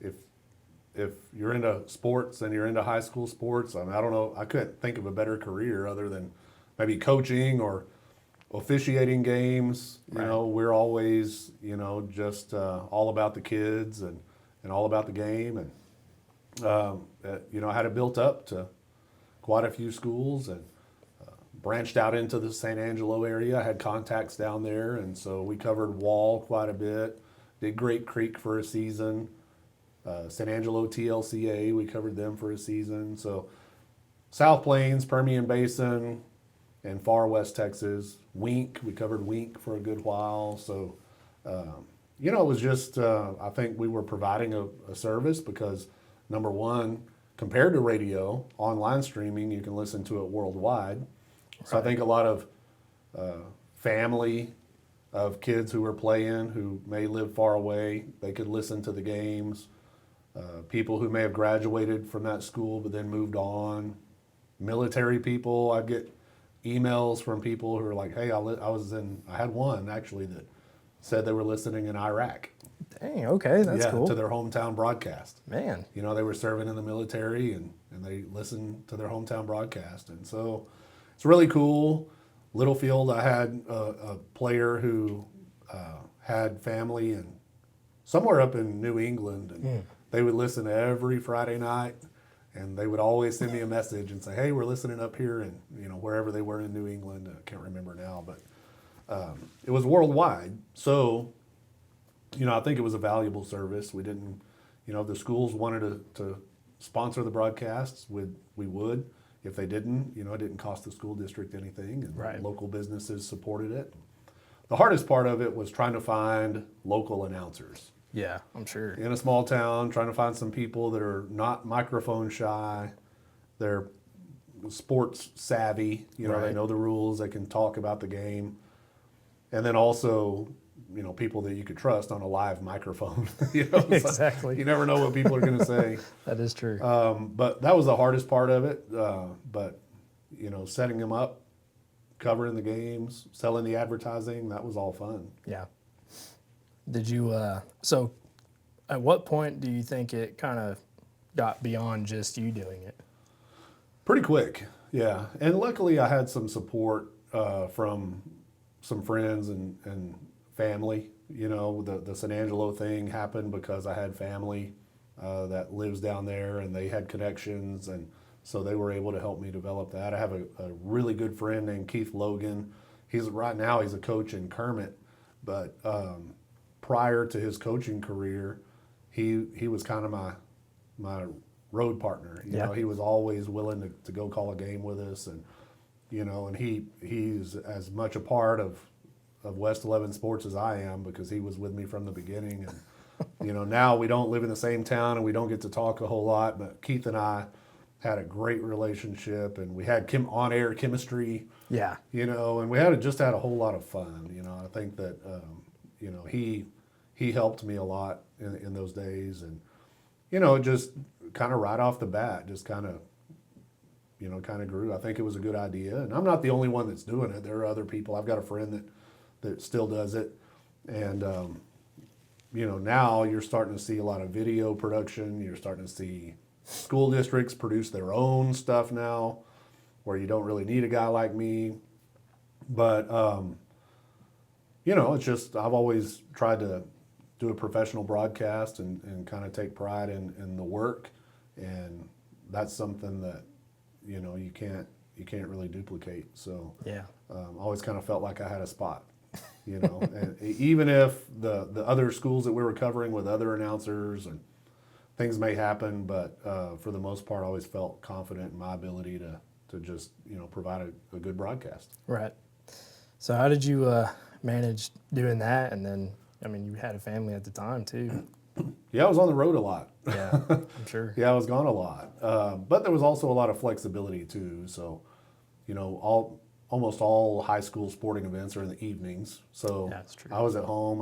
if you're into sports and you're into high school sports, I don't know, I couldn't think of a better career other than maybe coaching or officiating games. We're always, just all about the kids and all about the game. And, I had it built up to quite a few schools, and branched out into the San Angelo area. I had contacts down there, and so we covered Wall quite a bit. Did Great Creek for a season. San Angelo TLCA, we covered them for a season. So South Plains, Permian Basin, and far West Texas. Wink, we covered Wink for a good while. So, it was just, I think we were providing a service because, number one, compared to radio, online streaming, you can listen to it worldwide. So I think a lot of family of kids who are playing who may live far away, they could listen to the games. People who may have graduated from that school but then moved on. Military people, I'd get emails from people who were like, "Hey, I had one actually that said they were listening in Iraq." Dang, okay, that's Yeah, cool. to their hometown broadcast. Man. You know, they were serving in the military and they listened to their hometown broadcast. And so it's really cool. Littlefield, I had a player who had family and somewhere up in New England, and they would listen every Friday night, and they would always send me a message and say, "Hey, we're listening up here," and wherever they were in New England, I can't remember now, but it was worldwide. So, I think it was a valuable service. We didn't, if the schools wanted to sponsor the broadcasts, we would. If they didn't, it didn't cost the school district anything, and Right. local businesses supported it. The hardest part of it was trying to find local announcers. Yeah, I'm sure. In a small town, trying to find some people that are not microphone shy, they're sports savvy, they Right. know the rules, they can talk about the game. And then also, people that you could trust on a live microphone. It's like, Exactly. you never know what people are going to say. That is true. But that was the hardest part of it. But, setting them up, covering the games, selling the advertising, that was all fun. Yeah. Did you, so at what point do you think it kind of got beyond just you doing it? Pretty quick, yeah. And luckily I had some support from some friends and family. The San Angelo thing happened because I had family that lives down there, and they had connections, and so they were able to help me develop that. I have a really good friend named Keith Logan. Right now he's a coach in Kermit, but prior to his coaching career, he was kind of my road partner. He was always willing to go call a game with us, and and he's as much a part of West 11 Sports as I am, because he was with me from the beginning. And now we don't live in the same town and we don't get to talk a whole lot, but Keith and I had a great relationship, and we had on-air chemistry. Yeah. And we just had a whole lot of fun. I think that he helped me a lot in those days, and it just kind of right off the bat just kind of grew. I think it was a good idea, and I'm not the only one that's doing it. There are other people. I've got a friend that still does it, and now you're starting to see a lot of video production. You're starting to see school districts produce their own stuff now, where you don't really need a guy like me. But it's just, I've always tried to do a professional broadcast and kind of take pride in the work, and that's something that you can't really duplicate. So Yeah. I always kind of felt like I had a spot. And even if the other schools that we were covering with other announcers and things may happen, but for the most part, I always felt confident in my ability to just provide a good broadcast. Right. So how did you manage doing that? And then, you had a family at the time too. Yeah, I was on the road a lot. Yeah, I'm sure. Yeah, I was gone a lot, but there was also a lot of flexibility too. So, almost all high school sporting events are in the evenings. So That's true. I was at home.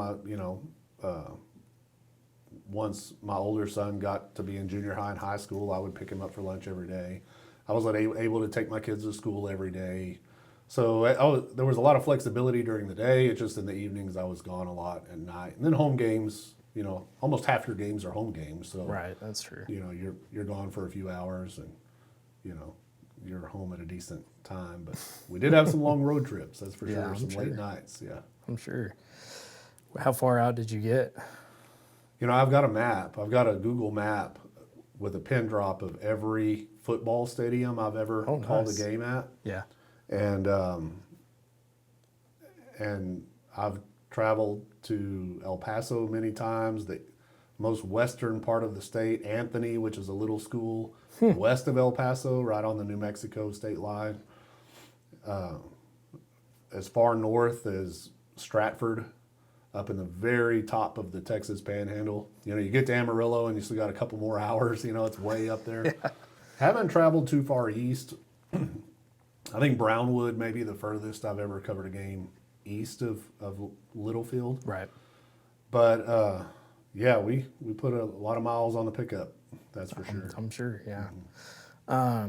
Once my older son got to be in junior high and high school, I would pick him up for lunch every day. I was able to take my kids to school every day. So there was a lot of flexibility during the day. It's just in the evenings I was gone a lot at night. And then home games, almost half your games are home games. So Right, that's true. you're gone for a few hours, and you're home at a decent time. But we did have some long road trips, that's for Yeah, sure. I'm Some late sure. nights, yeah. I'm sure. How far out did you get? I've got a map. I've got a Google map with a pin drop of every football stadium I've ever called nice. a game at. Yeah. And I've traveled to El Paso many times, the most western part of the state, Anthony, which is a little school west of El Paso, right on the New Mexico state line. As far north as Stratford, up in the very top of the Texas Panhandle. You get to Amarillo and you still got a couple more hours. It's way up there. Yeah. Haven't traveled too far east. I think Brownwood may be the furthest I've ever covered a game east of Littlefield. Right. But yeah, we put a lot of miles on the pickup. That's for sure. I'm sure, yeah.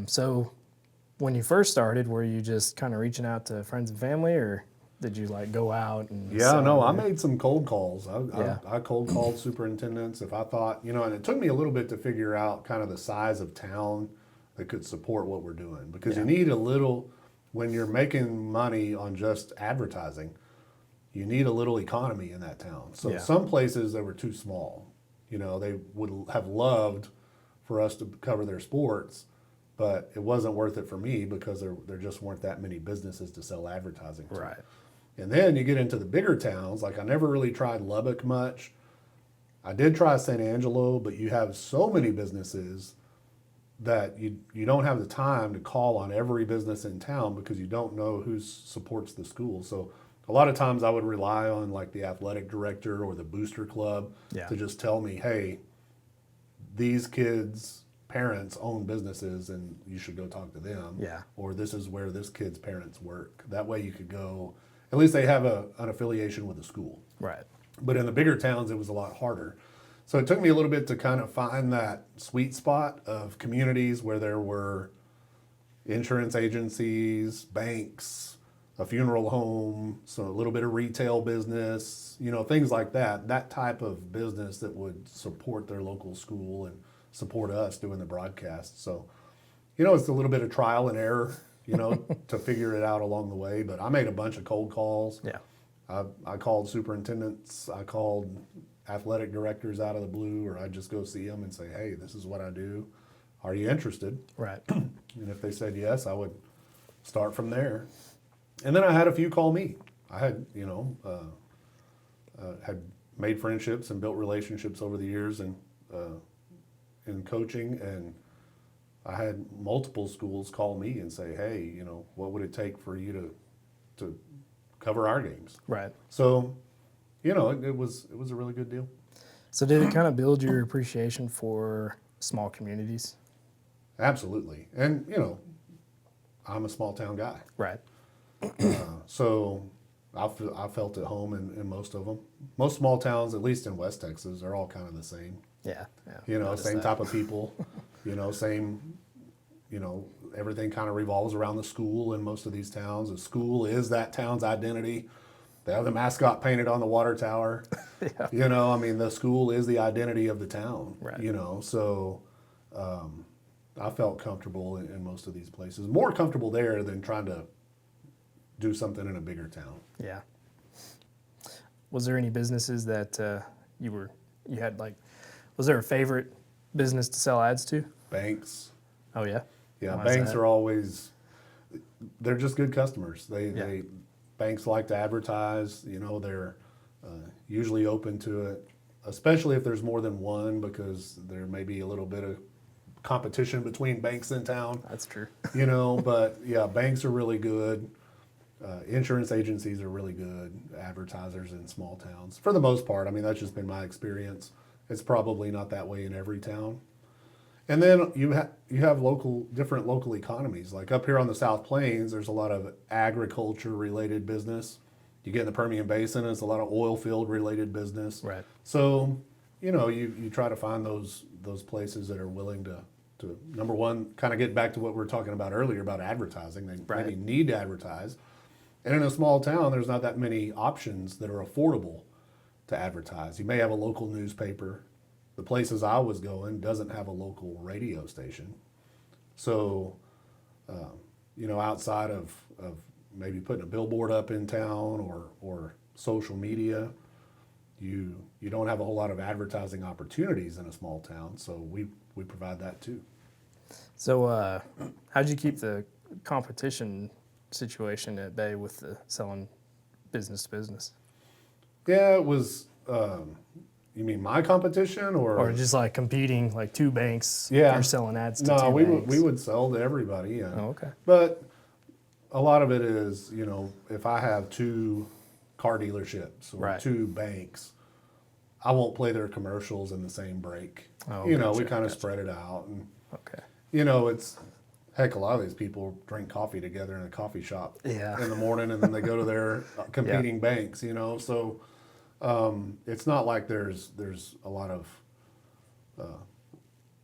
So when you first started, were you just kind of reaching out to friends and family, or did you like go out and Yeah, sell no, I or- made some cold calls. Yeah. I cold called superintendents if I thought, and it took me a little bit to figure out kind of the size of town that could support what we're doing, because Yeah. you need a little, when you're making money on just advertising, you need a little economy in that town. So Yeah. some places they were too small. They would have loved for us to cover their sports, but it wasn't worth it for me because there just weren't that many businesses to sell advertising to. Right. And then you get into the bigger towns. Like I never really tried Lubbock much. I did try San Angelo, but you have so many businesses that you don't have the time to call on every business in town because you don't know who supports the school. So a lot of times I would rely on like the athletic director or the booster club Yeah. to just tell me, hey, these kids' parents own businesses and you should go talk to them. Yeah. Or this is where this kid's parents work. That way you could go, at least they have an affiliation with the school. Right. But in the bigger towns, it was a lot harder. So it took me a little bit to kind of find that sweet spot of communities where there were insurance agencies, banks, a funeral home, so a little bit of retail business, things like that. That type of business that would support their local school and support us doing the broadcast. So, it's a little bit of trial and error, to figure it out along the way. But I made a bunch of cold calls. Yeah. I called superintendents. I called athletic directors out of the blue, or I'd just go see them and say, hey, this is what I do. Are you interested? Right. And if they said yes, I would start from there. And then I had a few call me. I had, had made friendships and built relationships over the years and in coaching, and I had multiple schools call me and say, hey, what would it take for you to cover our games? Right. So, it was a really good deal. So did it kind of build your appreciation for small communities? Absolutely. And, I'm a small town guy. Right. So I felt at home in most of them. Most small towns, at least in West Texas, are all kind of the same. Yeah. Yeah. Noticed Same that. type of people, same, everything kind of revolves around the school in most of these towns. The school is that town's identity. They have the mascot painted on the water tower. Yeah. The school is the identity of the town. Right. So I felt comfortable in most of these places. More comfortable there than trying to do something in a bigger town. Yeah. Was there any businesses that you had was there a favorite business to sell ads to? Banks. Oh yeah. Yeah, Why is banks that? are always, they're just good customers. Banks like to advertise, they're usually open to it, especially if there's more than one, because there may be a little bit of competition between banks in town, That's true. but yeah, banks are really good. Insurance agencies are really good advertisers in small towns for the most part. That's just been my experience. It's probably not that way in every town. And then you have different local economies. Like up here on the South Plains, there's a lot of agriculture related business. You get in the Permian Basin, it's a lot of oil field related business. Right. So, you try to find those places that are willing to number one, kind of get back to what we were talking about earlier about advertising. They Right. maybe need to advertise. And in a small town, there's not that many options that are affordable to advertise. You may have a local newspaper. The places I was going doesn't have a local radio station. So, outside of maybe putting a billboard up in town or social media, you don't have a whole lot of advertising opportunities in a small town. So we provide that too. So how'd you keep the competition situation at bay with the selling business to business? Yeah, it was. You mean my competition Or just like competing, like two banks, Yeah. you're selling ads to No, two we banks? would sell to everybody. Yeah. Oh, okay. But a lot of it is, if I have two car dealerships or Right. two banks, I won't play their commercials in the same break. Oh, we gotcha, kind of gotcha. spread it out. And, Okay. it's, heck, a lot of these people drink coffee together in a coffee shop Yeah. in the morning and then they go to their competing banks, So it's not like there's a lot of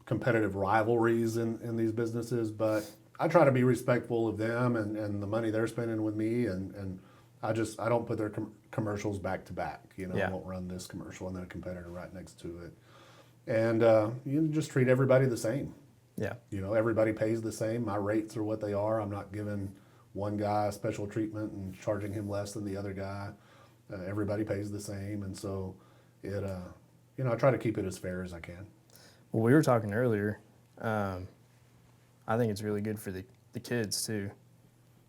competitive rivalries in these businesses, but I try to be respectful of them and the money they're spending with me, and I don't put their commercials back to back. You know, I won't run this commercial and then a competitor right next to it. And you just treat everybody the same. Yeah. You know, everybody pays the same. My rates are what they are. I'm not giving one guy special treatment and charging him less than the other guy. Everybody pays the same, and so it. You know, I try to keep it as fair as I can. Well, we were talking earlier. I think it's really good for the kids too.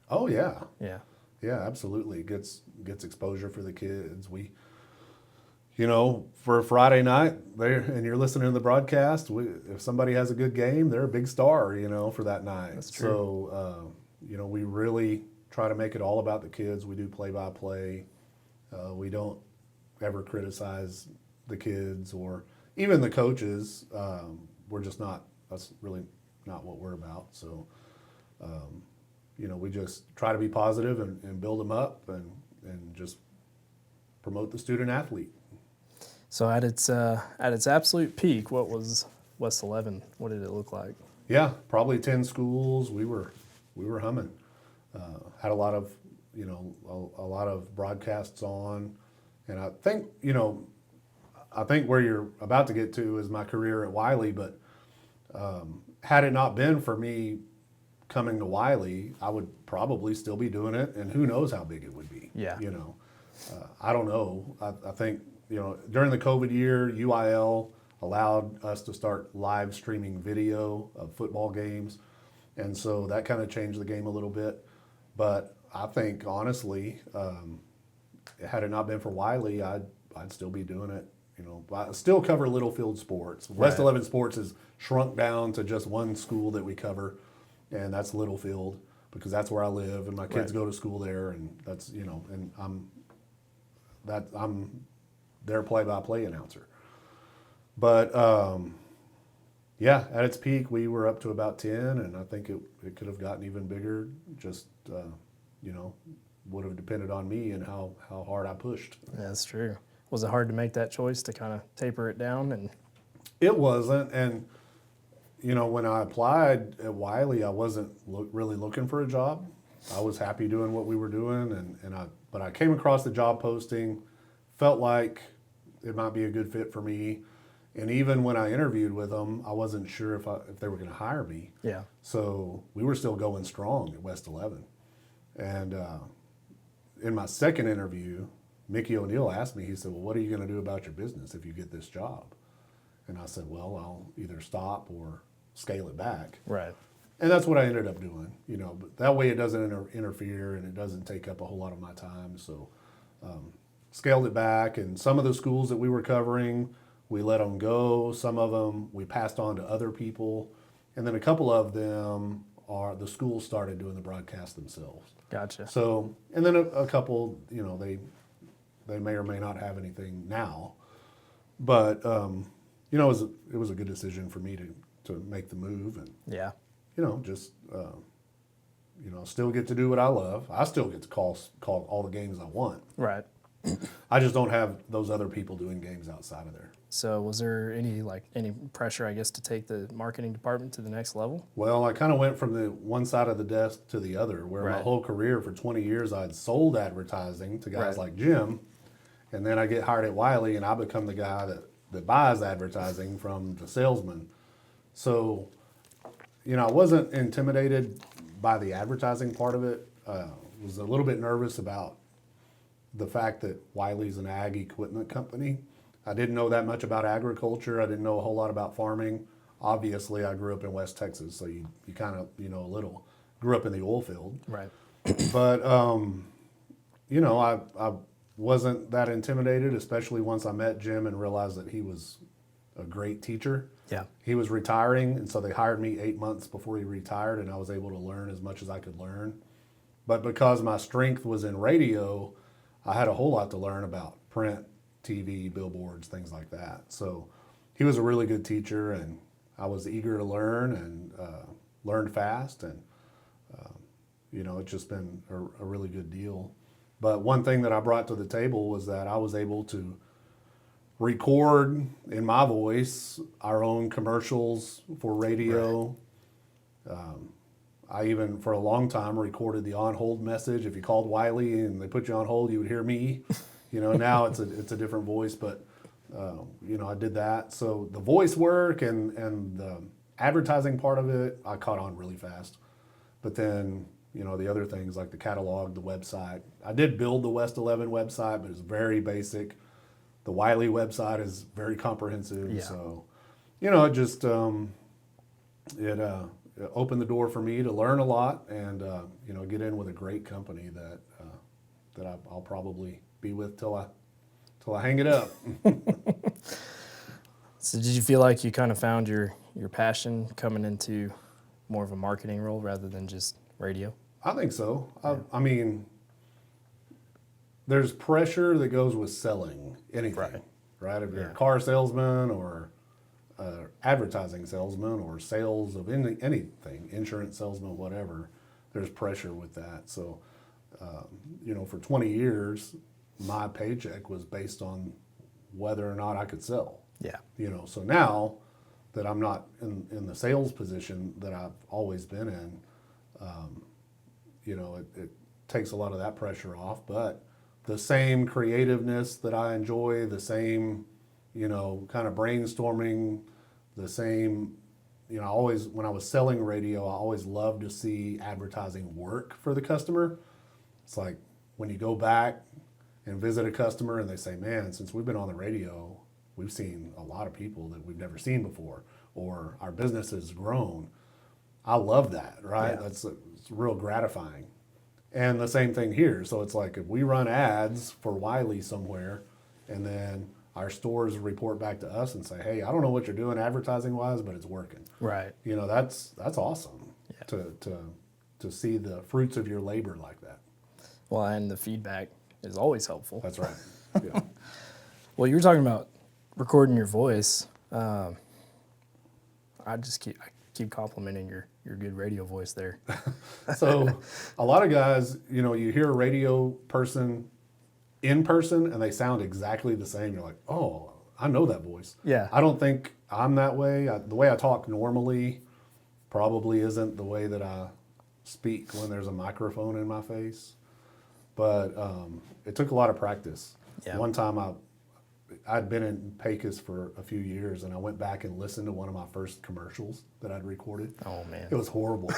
Oh yeah. Yeah. Yeah, absolutely. It gets exposure for the kids. You know, for a Friday night, and you're listening to the broadcast, if somebody has a good game, they're a big star, you know, for that night. That's true. So, you know, we really try to make it all about the kids. We do play-by-play. We don't ever criticize the kids or even the coaches. That's really not what we're about. So, you know, we just try to be positive and build them up and just promote the student athlete. So at its absolute peak, what was West 11? What did it look like? Yeah, probably 10 schools. We were humming. Had a lot of, you know, a lot of broadcasts on, and I think where you're about to get to is my career at Wylie. But had it not been for me coming to Wylie, I would probably still be doing it, and who knows how big it would be. Yeah. You know, I don't know. I think, you know, during the COVID year, UIL allowed us to start live streaming video of football games, and so that kind of changed the game a little bit. But I think honestly, had it not been for Wylie, I'd still be doing it. You know, I still cover Littlefield sports. Right. West 11 sports is shrunk down to just one school that we cover, and that's Littlefield, because that's where I live and my kids go to school there, and that's, you know, and I'm their play-by-play announcer. But yeah, at its peak we were up to about 10, and I think it could have gotten even bigger. Just you know, would have depended on me and how hard I pushed. Yeah, that's true. Was it hard to make that choice to kind of taper it down? And it wasn't, and you know, when I applied at Wylie, I wasn't really looking for a job. I was happy doing what we were doing, but I came across the job posting, felt like it might be a good fit for me, and even when I interviewed with them, I wasn't sure if they were going to hire me. yeah, So we were still going strong at West 11, and in my second interview, Mickey O'Neill asked me. He said, "Well, what are you going to do about your business if you get this job?" And I said, "Well, I'll either stop or scale it back." right. And that's what I ended up doing, you know, but that way it doesn't interfere and it doesn't take up a whole lot of my time. So scaled it back, and some of the schools that we were covering, we let them go. Some of them we passed on to other people. And then a couple of them the schools started doing the broadcast themselves. Gotcha. So, and then a couple, you know, they may or may not have anything now. But, you know, it was a good decision for me to make the move, and Yeah. you know, just you know, still get to do what I love. I still get to call all the games I want. Right. I just don't have those other people doing games outside of there. So was there any pressure, I guess, to take the marketing department to the next level? Well, I kind of went from the one side of the desk to the other, where my Right. whole career for 20 years I'd sold advertising to guys Right. like Jim, and then I get hired at Wylie and I become the guy that buys advertising from the salesman. So, you know, I wasn't intimidated by the advertising part of it. Was a little bit nervous about the fact that Wylie's an ag equipment company. I didn't know that much about agriculture. I didn't know a whole lot about farming. Obviously, I grew up in West Texas, so you kind of, you know, a little. Grew up in the oil field. Right. But, you know, I wasn't that intimidated, especially once I met Jim and realized that he was a great teacher. Yeah. He was retiring, and so they hired me 8 months before he retired, and I was able to learn as much as I could learn. But because my strength was in radio, I had a whole lot to learn about print, TV, billboards, things like that. So he was a really good teacher, and I was eager to learn and learned fast, and you know, it's just been a really good deal. But one thing that I brought to the table was that I was able to record in my voice our own commercials for radio. I even, for a long time, recorded the on-hold message. If you called Wylie and they put you on hold, you would hear me. Now it's a different voice, but, I did that. So the voice work and the advertising part of it, I caught on really fast. But then, the other things like the catalog, the website. I did build the West 11 website, but it's very basic. The Wylie website is very comprehensive. Yeah. So, it just, it opened the door for me to learn a lot and, get in with a great company that I'll probably be with till I hang it up. So did you feel like you kind of found your passion coming into more of a marketing role rather than just radio? I think so. I mean, there's pressure that goes with selling anything, right? If you're a car salesman or advertising salesman or sales of anything, insurance salesman, whatever, there's pressure with that. So, for 20 years, my paycheck was based on whether or not I could sell. Yeah. So now that I'm not in the sales position that I've always been in, it takes a lot of that pressure off. But the same creativeness that I enjoy, the same, kind of brainstorming, the same, always, when I was selling radio, I always loved to see advertising work for the customer. It's like when you go back and visit a customer and they say, man, since we've been on the radio, we've seen a lot of people that we've never seen before, or our business has grown. I love that, right? Yeah. It's real gratifying. And the same thing here. So it's like if we run ads for Wylie somewhere and then our stores report back to us and say, hey, I don't know what you're doing advertising wise, but it's working. Right. That's awesome to see the fruits of your labor like that. Well, and the feedback is always helpful. That's right. Yeah. Well, you were talking about recording your voice. I keep complimenting your good radio voice there. So a lot of guys, you hear a radio person in person and they sound exactly the same. You're like, oh, I know that voice. Yeah. I don't think I'm that way. The way I talk normally probably isn't the way that I speak when there's a microphone in my face. But it took a lot of practice. Yeah. One time I'd been in Pecos for a few years and I went back and listened to one of my first commercials that I'd recorded. Oh, man. It was horrible.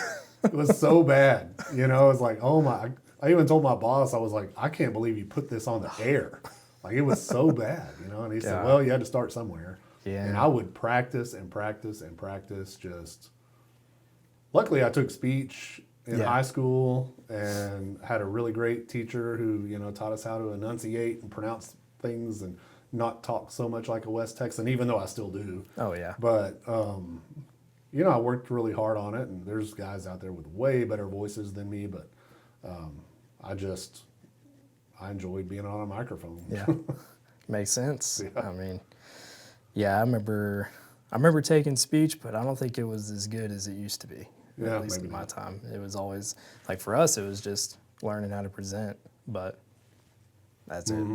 It was so bad. It was like, oh my, I even told my boss, I was like, I can't believe you put this on the air. Like it was so bad, and he said, well, you had to start somewhere. Yeah. And I would practice and practice and practice luckily I took speech in high school and had a really great teacher who, taught us how to enunciate and pronounce things and not talk so much like a West Texan, even though I still do. Oh, yeah. But, I worked really hard on it, and there's guys out there with way better voices than me, but I enjoyed being on a microphone. Yeah. Makes sense. Yeah. I mean, I remember taking speech, but I don't think it was as good as it used to be. Yeah, at least maybe in my not. time. It was always, like for us, it was just learning how to present, but that's it.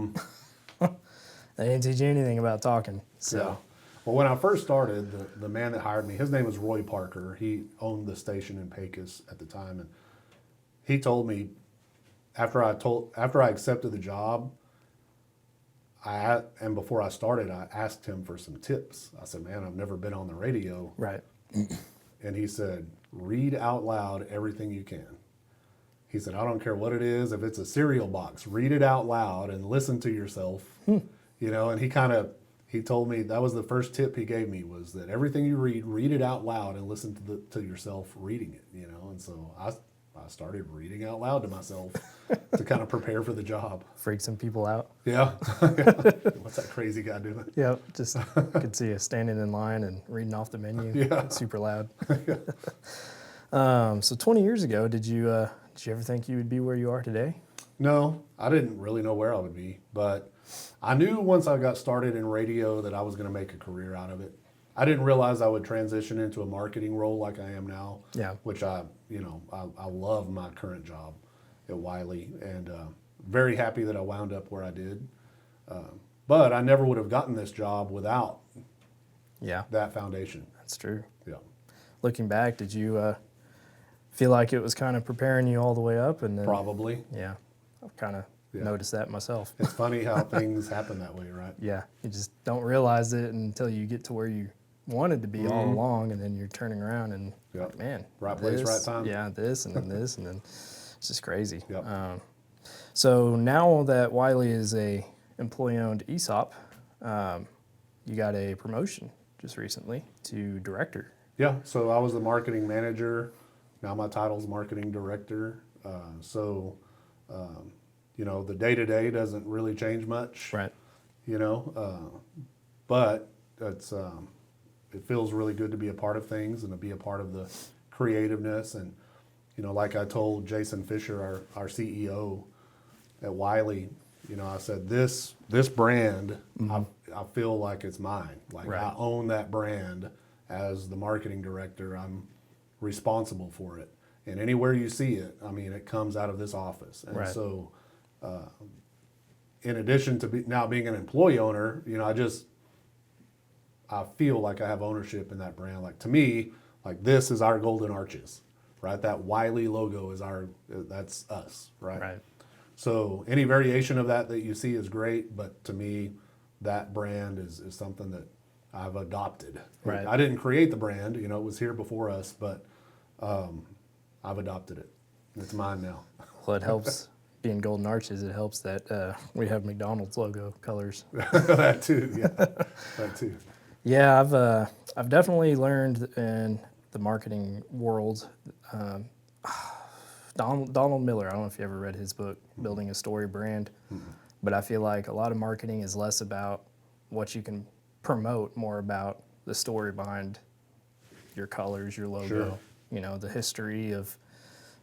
They didn't teach you anything about talking. So. Yeah. Well, when I first started, the man that hired me, his name was Roy Parker. He owned the station in Pecos at the time, and he told me after I accepted the job, and before I started, I asked him for some tips. I said, man, I've never been on the radio. Right. And he said, read out loud everything you can. He said, I don't care what it is. If it's a cereal box, read it out loud and listen to yourself. And he told me that was the first tip he gave me, was that everything you read it out loud and listen to yourself reading it, And so I started reading out loud to myself to kind of prepare for the job. Freak some people out. Yeah. What's that crazy guy doing? Yeah, just could see you standing in line and reading off the menu. Yeah. Super loud. So 20 years ago, did you ever think you would be where you are today? No, I didn't really know where I would be, but I knew once I got started in radio that I was going to make a career out of it. I didn't realize I would transition into a marketing role like I am now. Yeah. Which I love my current job at Wylie, and very happy that I wound up where I did. But I never would have gotten this job without that foundation. That's true. Yeah. Looking back, did you feel like it was kind of preparing you all the way up, and then Probably. yeah, I've kind of Yeah. noticed that myself. It's funny how things happen that way, right? Yeah, you just don't realize it until you get to where you wanted to be all Mhm. along, and then you're turning around and Yep. like, man, Right place, right this, time. Yeah, this and then this, and then it's just crazy. Yep. So now that Wylie is a employee-owned ESOP, you got a promotion just recently to director. Yeah, so I was the marketing manager. Now my title's marketing director. You know, the day-to-day doesn't really change much. Right. You know, but it feels really good to be a part of things and to be a part of the creativeness. And, you know, like I told Jason Fisher, our CEO at Wylie, you know, I said, this brand, I feel like it's mine. Like Right. I own that brand as the marketing director. I'm responsible for it. And anywhere you see it, I mean, it comes out of this office. And Right. so, in addition to now being an employee owner, you know, I feel like I have ownership in that brand. Like to me, like this is our golden arches, right? That Wylie logo is that's us, right? Right. So any variation of that you see is great, but to me, that brand is something that I've adopted. Right. I didn't create the brand, you know, it was here before us, but I've adopted it. It's mine now. Well, it helps being Golden Arches. It helps that we have McDonald's logo colors. That too, yeah, that too. Yeah, I've definitely learned in the marketing world. Donald Miller, I don't know if you ever read his book, Building a Story Brand, but I feel like a lot of marketing is less about what you can promote, more about the story behind your colors, your logo, Sure. you know, the history of,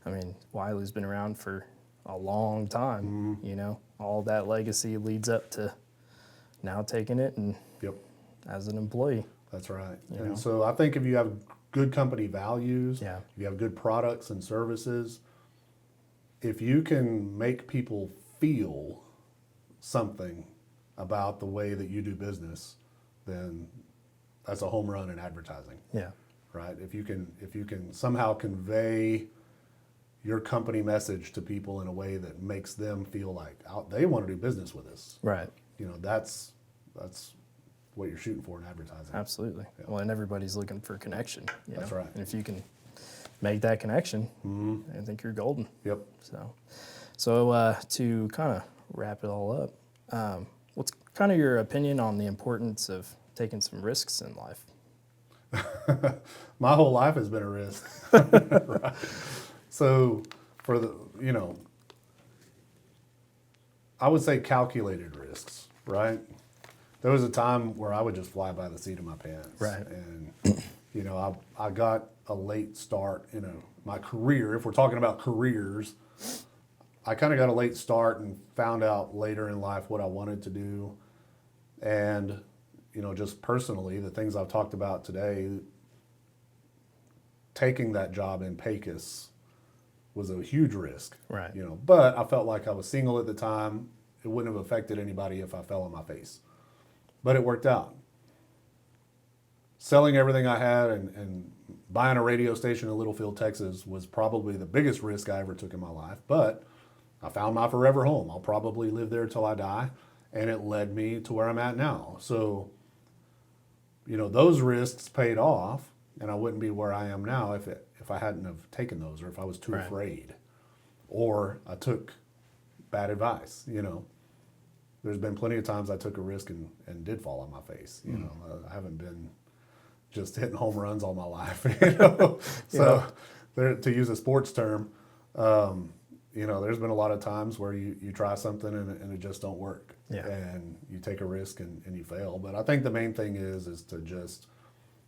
I mean, Wylie's been around for a long time, you know, all that legacy leads up to now taking it and Yep. as an employee. That's right. You know? And so I think if you have good company values, Yeah. if you have good products and services, if you can make people feel something about the way that you do business, then that's a home run in advertising, Yeah. right? If you can somehow convey your company message to people in a way that makes them feel like they want to do business with us, Right. you know, that's what you're shooting for in advertising. Absolutely. Yeah. Well, and everybody's looking for a connection. You That's know? right. And if you can make that connection, I think you're golden. Yep. So to kind of wrap it all up, what's kind of your opinion on the importance of taking some risks in life? My whole life has been a risk. Right. So for I would say calculated risks, right? There was a time where I would just fly by the seat of my pants. Right. And, you know, I got a late start in my career. If we're talking about careers, I kind of got a late start and found out later in life what I wanted to do. And, you know, just personally, the things I've talked about today, taking that job in Pecos was a huge risk. Right. You know, but I felt like I was single at the time. It wouldn't have affected anybody if I fell on my face. But it worked out. Selling everything I had and buying a radio station in Littlefield, Texas was probably the biggest risk I ever took in my life. But I found my forever home. I'll probably live there till I die. And it led me to where I'm at now. So, you know, those risks paid off, and I wouldn't be where I am now if I hadn't have taken those, or if I was too Right. afraid, or I took bad advice. You know, there's been plenty of times I took a risk and did fall on my face. You know, I haven't been just hitting home runs all my life. You know, so to use a sports term, you know, there's been a lot of times where you try something and it just don't work. Yeah. And you take a risk and you fail. But I think the main thing is to just,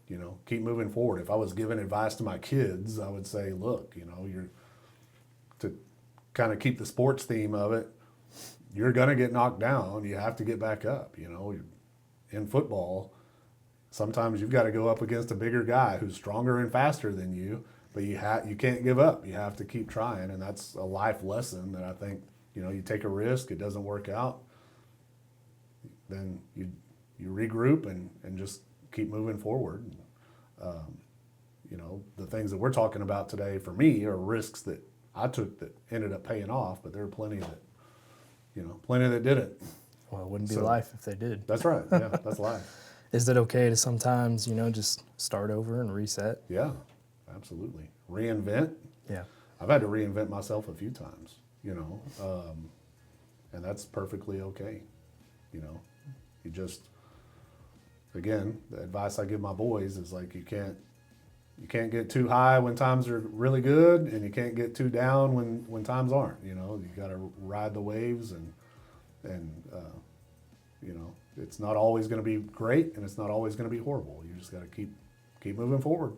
you know, keep moving forward. If I was giving advice to my kids, I would say, look, you know, to kind of keep the sports theme of it, you're going to get knocked down. You have to get back up. You know, in football, sometimes you've got to go up against a bigger guy who's stronger and faster than you, but you can't give up. You have to keep trying, and that's a life lesson that I think, you know, you take a risk, it doesn't work out, then you regroup and just keep moving forward. you know, the things that we're talking about today for me are risks that I took that ended up paying off, but there are plenty that, you know, plenty that didn't. Well, it wouldn't be So- life if they did. That's right. Yeah, that's life. Is it okay to sometimes, you know, just start over and reset? Yeah, absolutely. Reinvent. Yeah. I've had to reinvent myself a few times, you know, and that's perfectly okay. You know, you just, again, the advice I give my boys is like, you can't get too high when times are really good, and you can't get too down when times aren't. You know, you got to ride the waves, and you know, it's not always going to be great, and it's not always going to be horrible. You just got to keep moving forward.